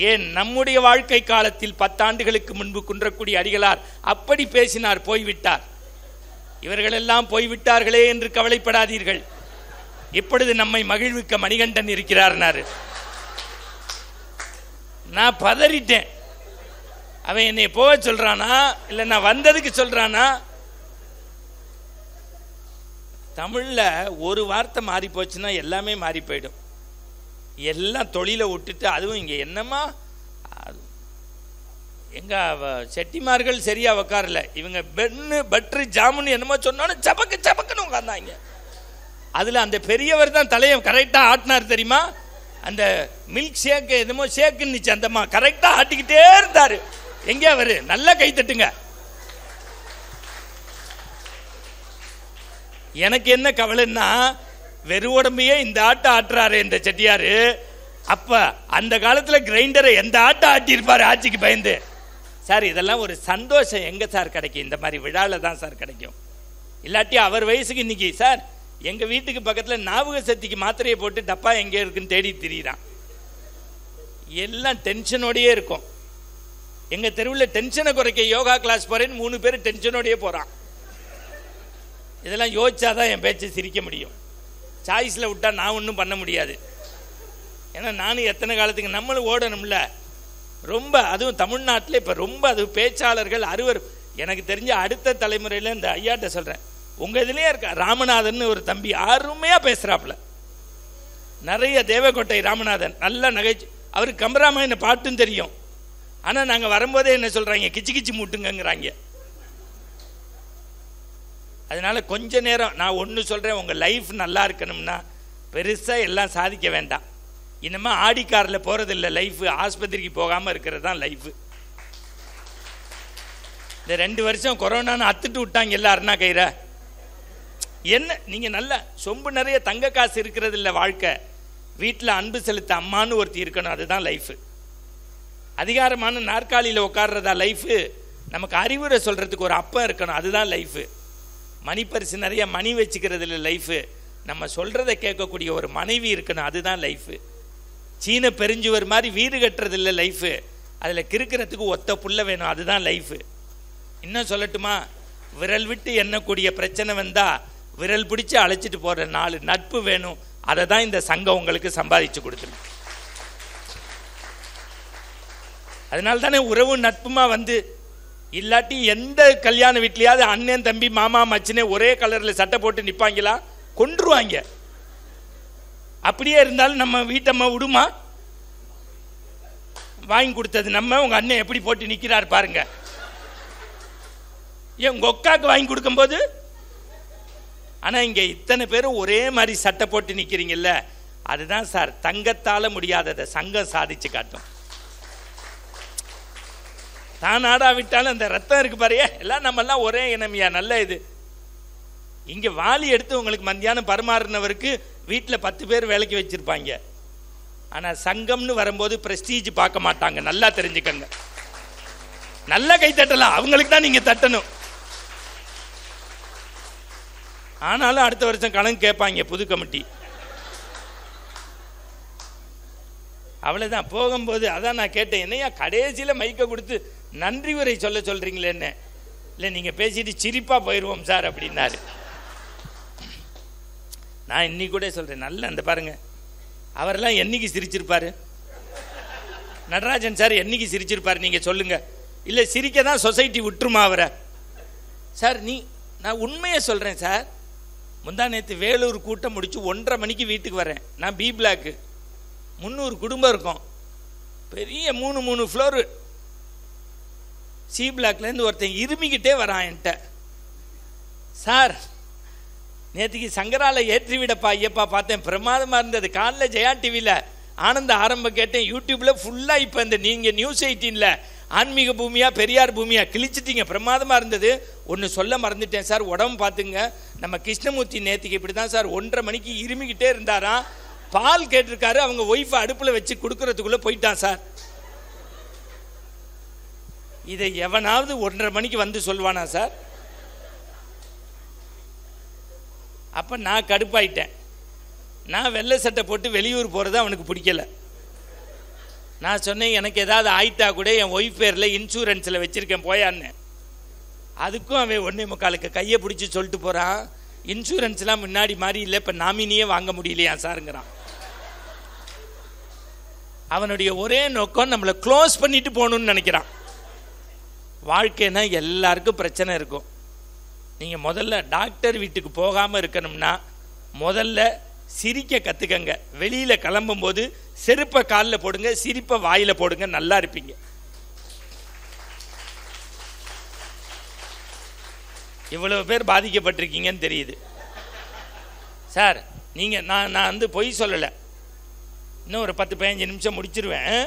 ஏன் நம்முடைய வாழ்க்கை காலத்தில் 10 ஆண்டுகளுக்கு முன்பு குன்றக்குடி அடிகளார் அப்படி பேசினார், போய்விட்டார். இவர்களெல்லாம் போய்விட்டார்களே என்று கவலைப்படாதீர்கள். இப்பொழுது நம்மை மகிழ்விக்க மணிகண்டன் இருக்கிறார்னாரு. நான் பதறிட்டேன். அவன் என்னை போக சொல்றானா இல்லை நான் வந்ததுக்கு சொல்றானா? தமிழில் ஒரு வார்த்தை மாறி போச்சுன்னா எல்லாமே மாறி போயிடும். எல்லாம் தொழிலை விட்டுட்டு, அதுவும் இங்கே என்னம்மா எங்கள் செட்டிமார்கள் சரியாக உக்காரல, இவங்க பென்னு பட்ரு ஜாமுன்னு என்னமோ சொன்னோன்னு சபக்குன்னு உட்காந்தாங்க. அதில் அந்த பெரியவர் தான் தலையை கரெக்டாக ஆட்டினார் தெரியுமா? அந்த மில்க் ஷேக்கு என்னமோ ஷேக்குன்னுச்சு, அந்தம்மா கரெக்டாக ஆட்டிக்கிட்டே இருந்தார். எங்கே அவர்? நல்லா கை தட்டுங்க. எனக்கு என்ன கவலைன்னா, வெறு உடம்பையே இந்த ஆட்டை ஆட்டுறாரு இந்த செட்டியாரு. அப்ப அந்த காலத்தில் கிரைண்டரை எந்த ஆட்டை ஆட்டியிருப்பாரு ஆட்சிக்கு பயந்து. சார் இதெல்லாம் ஒரு சந்தோஷம் எங்க சார் கிடைக்கும்? இந்த மாதிரி விழாவில் தான் சார் கிடைக்கும். இல்லாட்டி அவர் வயசுக்கு இன்னைக்கு சார் எங்க வீட்டுக்கு பக்கத்தில் ஞாபக சக்திக்கு மாத்திரையை போட்டு டப்பா எங்கே இருக்குன்னு தேடி திரியிறான். எல்லாம் டென்ஷனோடையே இருக்கும். எங்க தெருவில் டென்ஷனை குறைக்க யோகா கிளாஸ் போறேன்னு 3 பேர் டென்ஷனோடையே போறான். இதெல்லாம் யோசிச்சாதான் என் பேச்சை சிரிக்க முடியும். சாய்ஸில் விட்டா நான் ஒன்றும் பண்ண முடியாது. ஏன்னா நானும் எத்தனை காலத்துக்கு நம்மளும் ஓடணும்ல. ரொம்ப அதுவும் தமிழ்நாட்டில் இப்போ ரொம்ப அது பேச்சாளர்கள் அறுவர் எனக்கு தெரிஞ்ச அடுத்த தலைமுறையில் இந்த ஐயாட்ட சொல்கிறேன், உங்கள் இதுலேயே இருக்கா ராமநாதன் ஒரு தம்பி அருமையாக பேசுகிறாப்புல, நிறைய தேவக்கோட்டை ராமநாதன் நல்ல நகைச்சு, அவருக்கு கம்பராமாயண பாட்டும் தெரியும். ஆனால் நாங்கள் வரும்போதே என்ன சொல்கிறாங்க, கிச்சு கிச்சு மூட்டுங்கிறாங்க. அதனால் கொஞ்ச நேரம் நான் ஒன்று சொல்கிறேன், உங்கள் லைஃப் நல்லா இருக்கணும்னா பெருசாக எல்லாம் சாதிக்க வேண்டாம். இனிமே ஆடி காரில் போகிறதில்ல லைஃபு, ஆஸ்பத்திரிக்கு போகாமல் இருக்கிறது தான் லைஃபு. இந்த 2 வருஷம் கொரோனான்னு அத்துட்டு விட்டாங்க எல்லாருன்னா கயிற என்ன, நீங்கள் நல்ல சொம்பு நிறைய தங்க காசு இருக்கிறது இல்லை வாழ்க்கை. வீட்டில் அன்பு செலுத்த அம்மானு ஒருத்தி இருக்கணும், அதுதான் லைஃபு. அதிகாரமான நாற்காலியில் உட்கார்றதா லைஃபு. நமக்கு அறிவுரை சொல்கிறதுக்கு ஒரு அப்பம் இருக்கணும், அதுதான் லைஃபு. மணிப்பரிசு நிறைய மணி வச்சுக்கிறது இல்லை லைஃபு. நம்ம சொல்கிறத கேட்கக்கூடிய ஒரு மனைவி இருக்கணும், அதுதான் லைஃபு. சீன பெருஞ்சுவர் மாதிரி வீடு கட்டுறது இல்லை லைஃபு. அதில் கிறுக்கிறதுக்கு ஒத்த புள்ள வேணும், அதுதான் லைஃபு. இன்னும் சொல்லட்டுமா, விரல் விட்டு எண்ணக்கூடிய பிரச்சனை வந்தால் விரல் பிடிச்சி அழைச்சிட்டு போகிற 4 நட்பு வேணும். அதை தான் இந்த சங்கம் உங்களுக்கு சம்பாதிச்சு கொடுத்துருக்கு. அதனால தானே உறவு நட்புமா வந்து, இல்லாட்டி எந்த கல்யாண வீட்லையாவது அண்ணன் தம்பி மாமா மச்சினே ஒரே கலரில் சட்டை போட்டு நிற்பாங்களா? கொன்றுவாங்க. அப்படியே இருந்தாலும் நம்ம வீட்டம்மா விடுமா? வாங்கி கொடுத்தது நம்ம, உங்கள் அண்ணன் எப்படி போட்டு நிற்கிறார் பாருங்க. ஏன் உங்கள் ஒக்காக்கு வாங்கி கொடுக்கும்போது? ஆனால் இங்கே இத்தனை பேரும் ஒரே மாதிரி சட்டை போட்டு நிற்கிறீங்கல்ல, அதுதான் சார் தங்கத்தால் முடியாததை சங்கம் சாதிச்சு காட்டும். தான் ஆடாவிட்டாலும் அந்த ரத்தம் இருக்கு பாரு, எல்லாம் நம்மெல்லாம் ஒரே இனமியா, நல்ல இது. இங்கே வாளி எடுத்து உங்களுக்கு மத்தியானம் பரிமாறினவருக்கு வீட்டில் 10 பேர் வேலைக்கு வச்சுருப்பாங்க. ஆனால் சங்கம்னு வரும்போது ப்ரெஸ்டீஜ் பார்க்க மாட்டாங்க, நல்லா தெரிஞ்சுக்கங்க. நல்லா கை தட்டலாம், அவங்களுக்கு தான் நீங்கள் தட்டணும். ஆனாலும் அடுத்த வருஷம் கணக்கு கேட்பாங்க புது கமிட்டி. அவ்வளோதான். போகும்போது அதான் நான் கேட்டேன், என்னையா கடைசியில் மைக்கை கொடுத்து நன்றி உரை சொல்ல சொல்கிறீங்களே என்ன? இல்லை நீங்கள் பேசிட்டு சிரிப்பாக போயிடுவோம் சார் அப்படின்னாரு. நான் இன்னைக்கு கூட சொல்கிறேன், நல்ல அந்த பாருங்க, அவரெல்லாம் என்னைக்கு சிரிச்சிருப்பார்? நடராஜன் சார் என்னைக்கு சிரிச்சிருப்பார் நீங்கள் சொல்லுங்கள். இல்லை சிரிக்க தான் சொசைட்டி விட்டுருமா அவரை? சார் நான் உண்மையை சொல்கிறேன் சார். முந்தா நேற்று வேலூர் கூட்டம் முடிச்சு 1:30 மணிக்கு வீட்டுக்கு வரேன். நான் பி பிளாக்கு, 300 குடும்பம் இருக்கும், பெரிய 3 ஃப்ளோரு. சி பிளாக்லேருந்து ஒருத்தன் இருமிக்கிட்டே வரான் என்கிட்ட, சார் நேற்றுக்கு சங்கரால ஏற்றி விடப்பா ஐயப்பா பார்த்தேன், பிரமாதமாக இருந்தது. காலைல ஜெயா டிவியில் ஆனந்த ஆரம்பம் கேட்டேன், யூடியூப்பில் ஃபுல்லாக இப்போ இந்த நீங்கள் நியூஸ் 18ல் ஆன்மீக பூமியா பெரியார் பூமியா கிழிச்சிட்டிங்க, பிரமாதமாக இருந்தது. ஒன்று சொல்ல மறந்துட்டேன் சார், உடம்பு பார்த்துங்க. நம்ம கிருஷ்ணமூர்த்தி நேற்றுக்கு இப்படி தான் சார் 1:30 மணிக்கு இருமிக்கிட்டே இருந்தாராம். பால் கேட்டிருக்காரு, அவங்க ஒய்ஃபை அடுப்பில் வச்சு கொடுக்கறதுக்குள்ளே போயிட்டான் சார். இதை எவனாவது 1:30 மணிக்கு வந்து சொல்வானா சார்? அப்போ நான் கடுப்பாயிட்டேன். நான் வெள்ளை சட்டை போட்டு வெளியூர் போகிறது அவனுக்கு பிடிக்கல. நான் சொன்னேன், எனக்கு ஏதாவது ஆயிட்டா கூட என் ஒய்ஃப் பேரில் இன்சூரன்ஸில் வச்சுருக்கேன் போயான்னு. அதுக்கும் அவன் 1:45 கையை பிடிச்சி சொல்லிட்டு போகிறான், இன்சூரன்ஸ்லாம் முன்னாடி மாதிரி இல்லை, இப்போ நாமினியே வாங்க முடியலையா சாருங்கிறான். அவனுடைய ஒரே நோக்கம் நம்மளை க்ளோஸ் பண்ணிட்டு போகணுன்னு நினைக்கிறான். வாழ்க்கைன்னா எல்லாருக்கும் பிரச்சனை இருக்கும். நீங்கள் முதல்ல டாக்டர் வீட்டுக்கு போகாமல் இருக்கணும்னா முதல்ல சிரிக்க கற்றுக்கங்க. வெளியில் கிளம்பும்போது செருப்பை காலில் போடுங்க, சிரிப்பை வாயில் போடுங்க, நல்லா இருப்பீங்க. இவ்வளவு பேர் பாதிக்கப்பட்டிருக்கீங்கன்னு தெரியுது சார். நீங்கள் நான் வந்து பொய் சொல்லலை, இன்னும் ஒரு 10-15 நிமிஷம் முடிச்சிருவேன்.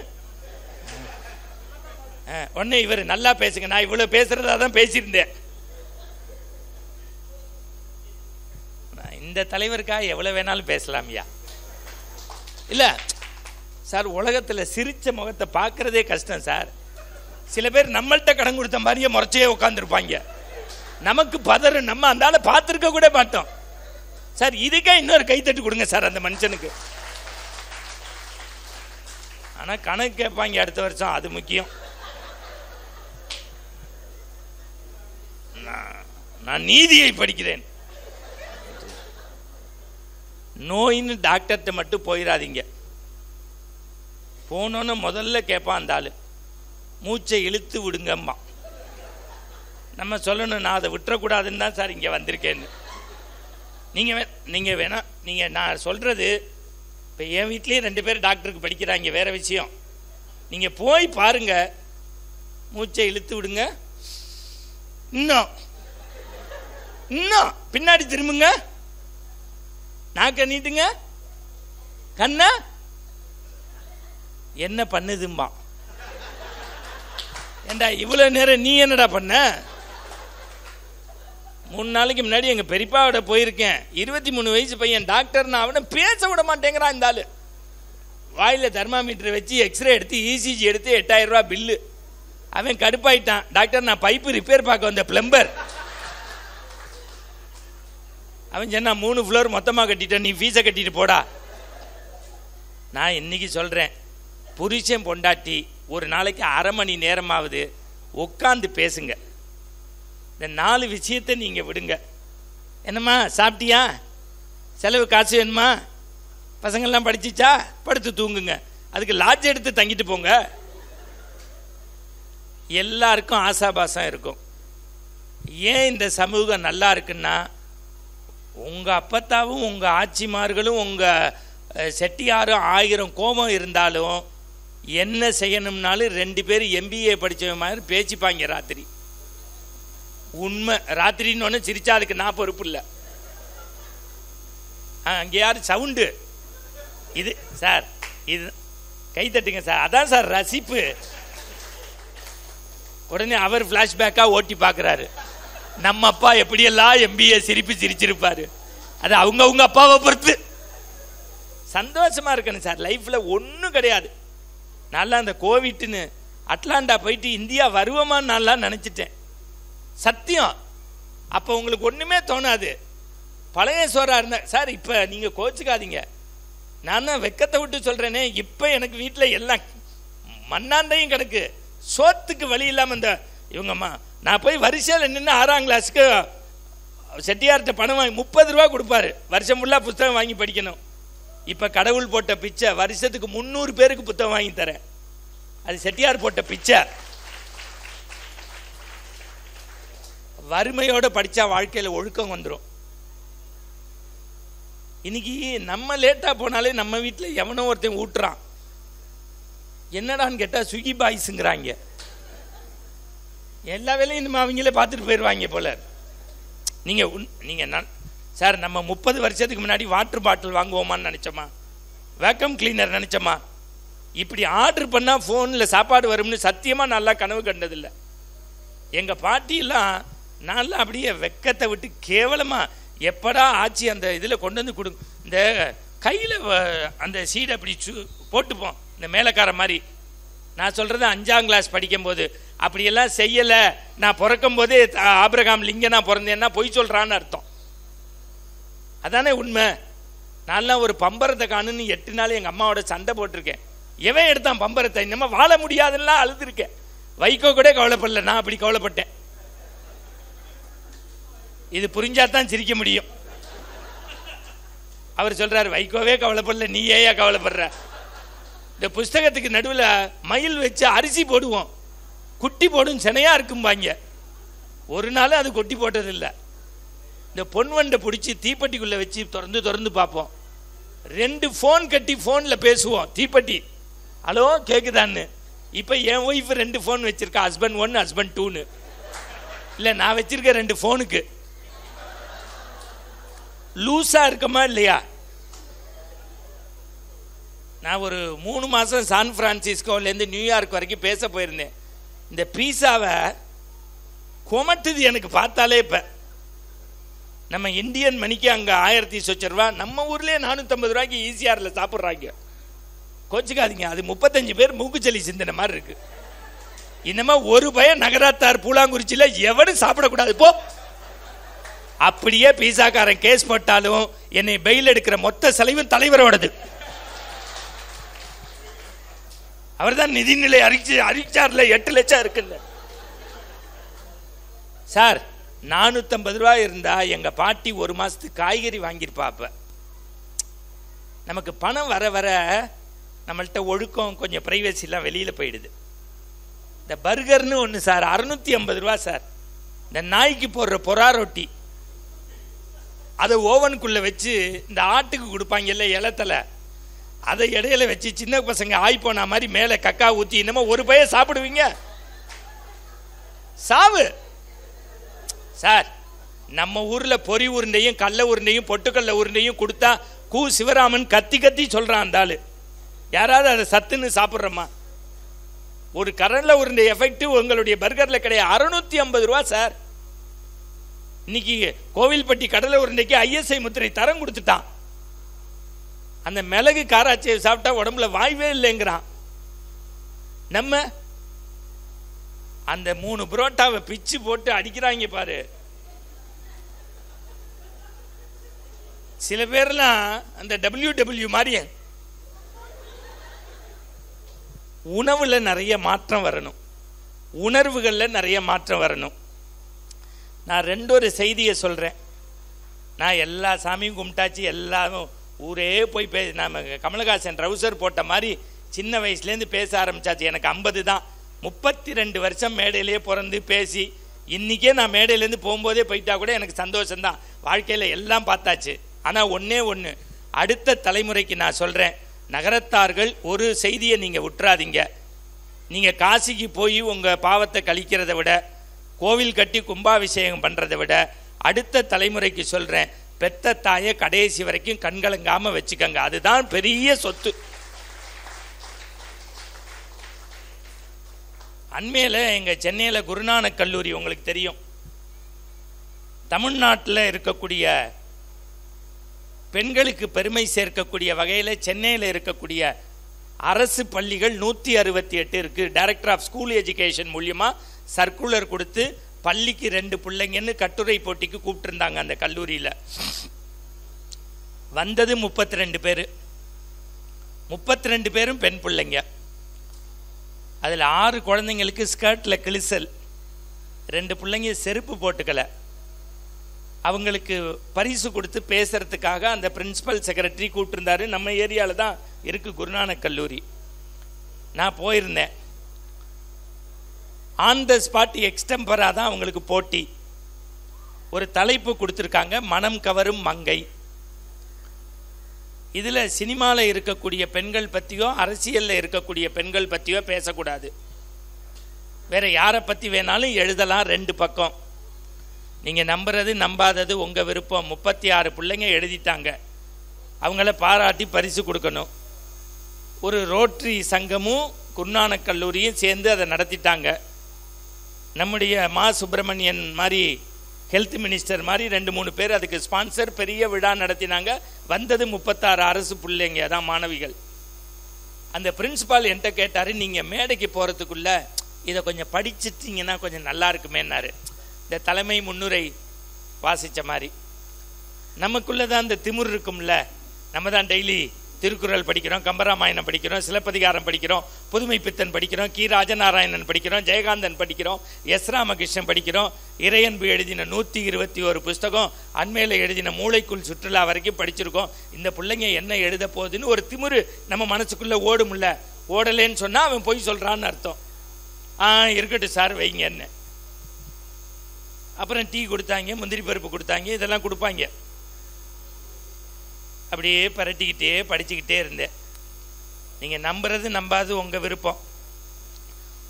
உடனே இவர் நல்லா பேசுங்க, நான் இவ்வளோ பேசுகிறதா தான் பேசியிருந்தேன். இந்த தலைவருக்காக எவ்வளோ வேணாலும் பேசலாம்யா. இல்லை சார், உலகத்தில் சிரித்த முகத்தை பார்க்குறதே கஷ்டம் சார். சில பேர் நம்மள்கிட்ட கடன் கொடுத்த மாதிரியே முறைச்சே உட்காந்துருப்பாங்க, நமக்கு பதறு, நம்ம அந்த ஆளை பார்த்துருக்க கூட மாட்டோம் சார். இதுக்கே இன்னொரு கைத்தட்டு கொடுங்க சார் அந்த மனுஷனுக்கு. ஆனால் கணக்கு கேட்பாங்க அடுத்த வருஷம், அது முக்கியம். நான் நீதியை படிக்கிறேன். நோயின்னு டாக்டர்கிட்ட மட்டும் போயிடாதீங்க. போனோன்னு முதல்ல கேட்பான் அந்த ஆள், மூச்சை இழுத்து விடுங்கம்மா. நம்ம சொல்லணும், நான் அதை விட்டுறக்கூடாதுன்னு தான் சார் இங்கே வந்திருக்கேன்னு. நீங்கள் வேணா நீங்கள் நான் சொல்கிறது, இப்போ என் வீட்லேயும் 2 பேர் டாக்டருக்கு படிக்கிறாங்க, வேறு விஷயம். நீங்கள் போய் பாருங்கள், மூச்சை இழுத்து விடுங்க, இன்னும் பின்னாடி திரும்புங்க, நாக்க நீட்டுங்க, கண்ணா என்ன பண்ணுதும்பா. ஏண்டா இவ்வளோ நேரம் நீ என்னடா பண்ண? 3 நாளைக்கு முன்னாடி எங்கள் பெரியப்பாவோட போயிருக்கேன். 23 வயசு பையன், டாக்டர். நான் அவனை பேச விட மாட்டேங்கிறான். இந்த ஆள் வாயில் தெர்மாமீட்டர் வச்சு எக்ஸ்ரே எடுத்து இசிஜி எடுத்து 8000 ரூபா பில்லு. அவன் கடுப்பாயிட்டான். டாக்டர், நான் பைப்பு ரிப்பேர் பார்க்க வந்த பிளம்பர். அவன் சொன்னா 3 ஃப்ளோர் மொத்தமாக கட்டிட்டேன், நீ ஃபீஸை கட்டிட்டு போடா. நான் இன்னைக்கு சொல்கிறேன், புருஷன் பொண்டாட்டி ஒரு நாளைக்கு அரை மணி நேரமாவது உட்காந்து பேசுங்க. இந்த 4 விஷயத்தை நீங்கள் விடுங்க. என்னம்மா சாப்பிட்டியா? செலவு காசு வேணுமா? பசங்கள்லாம் படிச்சிச்சா? படுத்து தூங்குங்க. அதுக்கு லாட்ஜ் எடுத்து தங்கிட்டு போங்க. எல்லாருக்கும் ஆசாபாசம் இருக்கும். ஏன் இந்த சமூகம் நல்லா இருக்குன்னா, உங்கள் அப்பத்தாவும் உங்கள் ஆட்சிமார்களும் உங்கள் செட்டியாரும் 1000 கோபம் இருந்தாலும் என்ன செய்யணும்னாலும் 2 பேர் MBA படித்த மாதிரி பேசிப்பாங்க ராத்திரி. உண்மை. ராத்திரின்னு ஒன்று சிரிச்சா அதுக்கு நான் பொறுப்பு இல்லை. அங்கே யார் சவுண்டு? இது சார், இது கை தட்டுங்க சார், அதான் சார் ரசிப்பு. உடனே அவர் ஃப்ளாஷ்பேக்காக ஓட்டி பார்க்குறாரு. நம்ம அப்பா எப்படியெல்லாம் MBA சிரிச்சிருப்பாரு. அது அவங்க அப்பாவை பொறுத்து. சந்தோஷமாக இருக்கணும் சார். லைஃப்பில் ஒன்றும் கிடையாது. நல்லா அந்த கோவிட்னு அட்லாண்டா போயிட்டு இந்தியா வருவோமான்னு நான்லாம் நினச்சிட்டேன். சத்தியம். அப்போ உங்களுக்கு ஒன்றுமே தோணாது. பழைய சோறாக இருந்தேன் சார். இப்போ நீங்கள் கோச்சுக்காதீங்க, நான் தான் வெக்கத்தை விட்டு சொல்கிறேனே. இப்போ எனக்கு வீட்டில் எல்லாம் மண்ணாந்தையும் கிடக்கு. சோத்துக்கு வழி இல்லாமல் இந்த இவங்கம்மா நான் போய் வரிசையில் நின்று 6ஆம் கிளாஸுக்கு செட்டியார்கிட்ட பணம் வாங்கி 30 ரூபா கொடுப்பாரு. வருஷம் ஃபுல்லாக புத்தகம் வாங்கி படிக்கணும். இப்போ கடவுள் போட்ட பிச்சை. வருஷத்துக்கு 300 பேருக்கு புத்தகம் வாங்கி தரேன். அது செட்டியார் போட்ட பிச்சை. வறுமையோடு படித்தா வாழ்க்கையில் ஒழுக்கம் வந்துடும். இன்னைக்கு நம்ம லேட்டாக போனாலே நம்ம வீட்டில் எவனோ ஒருத்தன் ஊட்டுறான். என்னடான்னு கேட்டால் ஸ்விக்கி பாய்ஸுங்கிறாங்க. எல்லா வேலையும் நம்ம அவங்களே பார்த்துட்டு போயிடுவாங்க போல. நீங்கள் சார், நம்ம 30 வருஷத்துக்கு முன்னாடி வாட்டர் பாட்டில் வாங்குவோமான்னு நினச்சோமா? வேக்கம் கிளீனர் நினச்சோமா? இப்படி ஆர்டர் பண்ணால் ஃபோனில் சாப்பாடு வரும்னு சத்தியமாக நல்லா கனவு கண்டதில்லை. எங்கள் பாட்டியெல்லாம் நான்லாம் அப்படியே வெக்கத்தை விட்டு கேவலமாக எப்படா ஆச்சு அந்த இதில் கொண்டு வந்து கொடுங்க. இந்த கையில் அந்த சீடை அப்படி போட்டுப்போம், இந்த மேலக்கார மாதிரி. நான் சொல்கிறது 5ஆம் கிளாஸ் படிக்கும்போது. அப்படியெல்லாம் செய்யலை. நான் பிறக்கும் போதே ஆபிரகாம் லிங்கனா பிறந்தேன்னா பொய் சொல்கிறான்னு அர்த்தம். அதானே உண்மை. நான்லாம் ஒரு பம்பரத்தை காணுன்னு 8 நாள் எங்கள் அம்மாவோட சண்டை போட்டிருக்கேன். எவன் எடுத்தான் பம்பரத்தை? இன்னமும் வாழ முடியாதுன்னா அழுதுருக்கேன். வைகோ கூட கவலைப்படல, நான் அப்படி கவலைப்பட்டேன். இது புரிஞ்சாதான் சிரிக்க முடியும். அவர் சொல்றாரு, வைகோவே கவலைப்படல, நீ ஏயா கவலைப்படுற? இந்த புஸ்தகத்துக்கு நடுவில் மயில் வச்சு அரிசி போடுவோம், குட்டி போடும், செனையா இருக்கும்பாங்க. ஒரு நாள் அது கொட்டி போட்டதில்லை. இந்த பொன்வண்டை பிடிச்சி தீப்பெட்டிக்குள்ளே வச்சு திறந்து பார்ப்போம். 2 ஃபோன் கட்டி ஃபோனில் பேசுவோம். தீப்பெட்டி ஹலோ கேட்குதான்னு. இப்போ என் ஒய்ஃப் 2 ஃபோன் வச்சிருக்கா, ஹஸ்பண்ட் 1 ஹஸ்பண்ட் 2ன்னு. இல்லை, நான் வச்சிருக்க 2 ஃபோனுக்கு. லூஸாக இருக்கமா இல்லையா? நான் ஒரு 3 மாதம் சான் பிரான்சிஸ்கோலேருந்து நியூயார்க் வரைக்கும் பேச போயிருந்தேன். இந்த பீஸாவை கொமட்டுது எனக்கு பார்த்தாலே. இப்போ நம்ம இந்தியன் மணிக்கு அங்கே 1000 ரூபா, நம்ம ஊர்லேயே 450 ரூபாய்க்கு ஈசிஆரில் சாப்பிட்றாங்க. கோச்சுக்காதீங்க, அது 35 பேர் மூக்குச்சலி சிந்தின மாதிரி இருக்கு. இனிமே ஒரு பயம் நகராத்தார் பூலாங்குறிச்சியில் எவனும் சாப்பிடக்கூடாது போ. அப்படியே பீஸாக்காரன் கேஸ் போட்டாலும் என்னை பெயில் எடுக்கிற மொத்த செலவும் தலைவரோடது. அவர் தான் நிதிநிலை அறிவிச்சார்ல 8 லட்சம் இருக்குல்ல சார். 450 ரூபா இருந்தா எங்க பாட்டி 1 மாசத்துக்கு காய்கறி வாங்கியிருப்பா. அப்ப நமக்கு பணம் வர வர நம்மள்கிட்ட ஒழுக்கம், கொஞ்சம் பிரைவசிலாம் வெளியில போயிடுது. இந்த பர்கர்னு ஒன்று சார், 650 ரூபா சார். இந்த நாய்க்கு போடுற பொறா ரொட்டி அதை ஓவனுக்குள்ளே வச்சு இந்த ஆட்டுக்கு கொடுப்பாங்கல்ல இலத்தில், அதை இடையில வச்சு சின்ன பசங்க ஆய் போன மாதிரி மேலே கக்கா ஊற்றி இன்னமும் ஒரு பைய சாப்பிடுவீங்க. சாவு சார். நம்ம ஊரில் பொறி உருண்டையும் கடல உருண்டையும் பொட்டுக்கடல உருண்டையும் கொடுத்தா கு சிவராமன் கத்தி கத்தி சொல்கிறான் அந்த ஆள். யாராவது அதை சத்துன்னு சாப்பிட்றோமா? ஒரு கடல உருண்டை எஃபெக்ட் உங்களுடைய பர்கரில் கிடையாது. 650 ரூபா சார். இன்னைக்கு கோவில்பட்டி கடலை உருண்டைக்கு ISI முத்திரை தரம் கொடுத்துட்டான். அந்த மிளகு காராச்சியை சாப்பிட்டா உடம்புல வாய்வே இல்லைங்கிறான். நம்ம அந்த 3 புரோட்டாவை பிச்சு போட்டு அடிக்கிறாங்க பாரு. சில பேர்லாம் அந்த WW மாதிரி உணவுல நிறைய மாற்றம் வரணும், உணர்வுகளில் நிறைய மாற்றம் வரணும். நான் 2 செய்தியை சொல்கிறேன். நான் எல்லா சாமியும் கும்பிட்டாச்சு, எல்லாரும் ஊரே போய் நம்ம கமலஹாசன் ட்ரௌசர் போட்ட மாதிரி சின்ன வயசுலேருந்து பேச ஆரம்பித்தாச்சு. எனக்கு 50 தான். 32 வருஷம் மேடையிலேயே பிறந்து பேசி இன்றைக்கே நான் மேடையிலேருந்து போகும்போதே போயிட்டா கூட எனக்கு சந்தோஷம்தான். வாழ்க்கையில் எல்லாம் பார்த்தாச்சு. ஆனால் ஒன்று அடுத்த தலைமுறைக்கு நான் சொல்கிறேன், நகரத்தார்கள் ஒரு செய்தியை நீங்கள் விட்டுறாதீங்க. நீங்கள் காசிக்கு போய் உங்கள் பாவத்தை கழிக்கிறத விட, கோவில் கட்டி கும்பாபிஷேகம் பண்ணுறதை விட, அடுத்த தலைமுறைக்கு சொல்கிறேன், பெத்த தாயை கடைசி வரைக்கும் கண்கலங்காமல் வச்சுக்கங்க. அதுதான் பெரிய சொத்து. அண்மையில் எங்கள் சென்னையில் குருநானக் கல்லூரி உங்களுக்கு தெரியும். தமிழ்நாட்டில் இருக்கக்கூடிய பெண்களுக்கு பெருமை சேர்க்கக்கூடிய வகையில் சென்னையில் இருக்கக்கூடிய அரசு பள்ளிகள் 168 இருக்குது. டைரக்டர் ஆஃப் ஸ்கூல் எஜுகேஷன் மூலியமாக சர்க்குலர் கொடுத்து பள்ளிக்கு 2 பிள்ளைங்கன்னு கட்டுரை போட்டிக்கு கூப்பிட்டுருந்தாங்க. அந்த கல்லூரியில் வந்தது 32 பேர். 32 பேரும் பெண் பிள்ளைங்க. அதில் 6 குழந்தைங்களுக்கு ஸ்கர்ட்டில் கிழிசல், 2 பிள்ளைங்க செருப்பு போட்டுக்கலை. அவங்களுக்கு பரிசு கொடுத்து பேசுறதுக்காக அந்த பிரின்சிபல் செக்ரட்டரி கூப்பிட்டுருந்தாரு. நம்ம ஏரியாவில் தான் இருக்குது குருநானக் கல்லூரி. நான் போயிருந்தேன். ஆன் த ஸ்பாட் எக்ஸ்டெம்பராக தான் அவங்களுக்கு போட்டி. ஒரு தலைப்பு கொடுத்துருக்காங்க, மனம் கவரும் மங்கை. இதில் சினிமாவில் இருக்கக்கூடிய பெண்கள் பற்றியோ அரசியலில் இருக்கக்கூடிய பெண்கள் பற்றியோ பேசக்கூடாது. வேற யாரை பற்றி வேணாலும் எழுதலாம். 2 பக்கம். நீங்கள் நம்புறது நம்பாதது உங்கள் விருப்பம். 36 பிள்ளைங்க எழுதிட்டாங்க. அவங்கள பாராட்டி பரிசு கொடுக்கணும். ஒரு ரோட்டரி சங்கமும் குருநானக் கல்லூரியும் சேர்ந்து அதை நடத்திட்டாங்க. நம்முடைய மா சுப்பிரமணியன் மாதிரி ஹெல்த் மினிஸ்டர் மாதிரி 2-3 பேர் அதுக்கு ஸ்பான்சர், பெரிய விழா நடத்தினாங்க. வந்தது 36 அரசு பிள்ளைங்க தான், மாணவிகள். அந்த பிரின்சிபால் என்கிட்ட கேட்டார், நீங்கள் மேடைக்கு போகிறதுக்குள்ள இதை கொஞ்சம் படிச்சிட்டிங்கன்னா கொஞ்சம் நல்லா இருக்குமேன்னாரு. இந்த தலைமை முன்னுரை வாசித்த மாதிரி நமக்குள்ளே தான் இந்த திமிர் இருக்கும்ல. நம்ம தான் டெய்லி திருக்குறள் படிக்கிறோம், கம்பராமாயணம் படிக்கிறோம், சிலப்பதிகாரம் படிக்கிறோம், புதுமை பித்தன் படிக்கிறோம், கி ராஜநாராயணன் படிக்கிறோம், ஜெயகாந்தன் படிக்கிறோம், எஸ் ராமகிருஷ்ணன் படிக்கிறோம், இறையன்பு எழுதின 121 புஸ்தகம், அண்மையில் எழுதின மூளைக்குள் சுற்றுலா வரைக்கும் படிச்சிருக்கோம். இந்த பிள்ளைங்க என்ன எழுத போகுதுன்னு ஒரு திமிரு நம்ம மனசுக்குள்ளே ஓடும்ல. ஓடலேன்னு சொன்னால் அவன் பொய் சொல்கிறான்னு அர்த்தம். இருக்கட்டும் சார் வைங்க என்ன. அப்புறம் டீ கொடுத்தாங்க, முந்திரி பருப்பு கொடுத்தாங்க, இதெல்லாம் கொடுப்பாங்க. அப்படியே பரட்டிக்கிட்டே படிச்சுக்கிட்டே இருந்தேன். நீங்கள் நம்புறது நம்பாது உங்கள் விருப்பம்.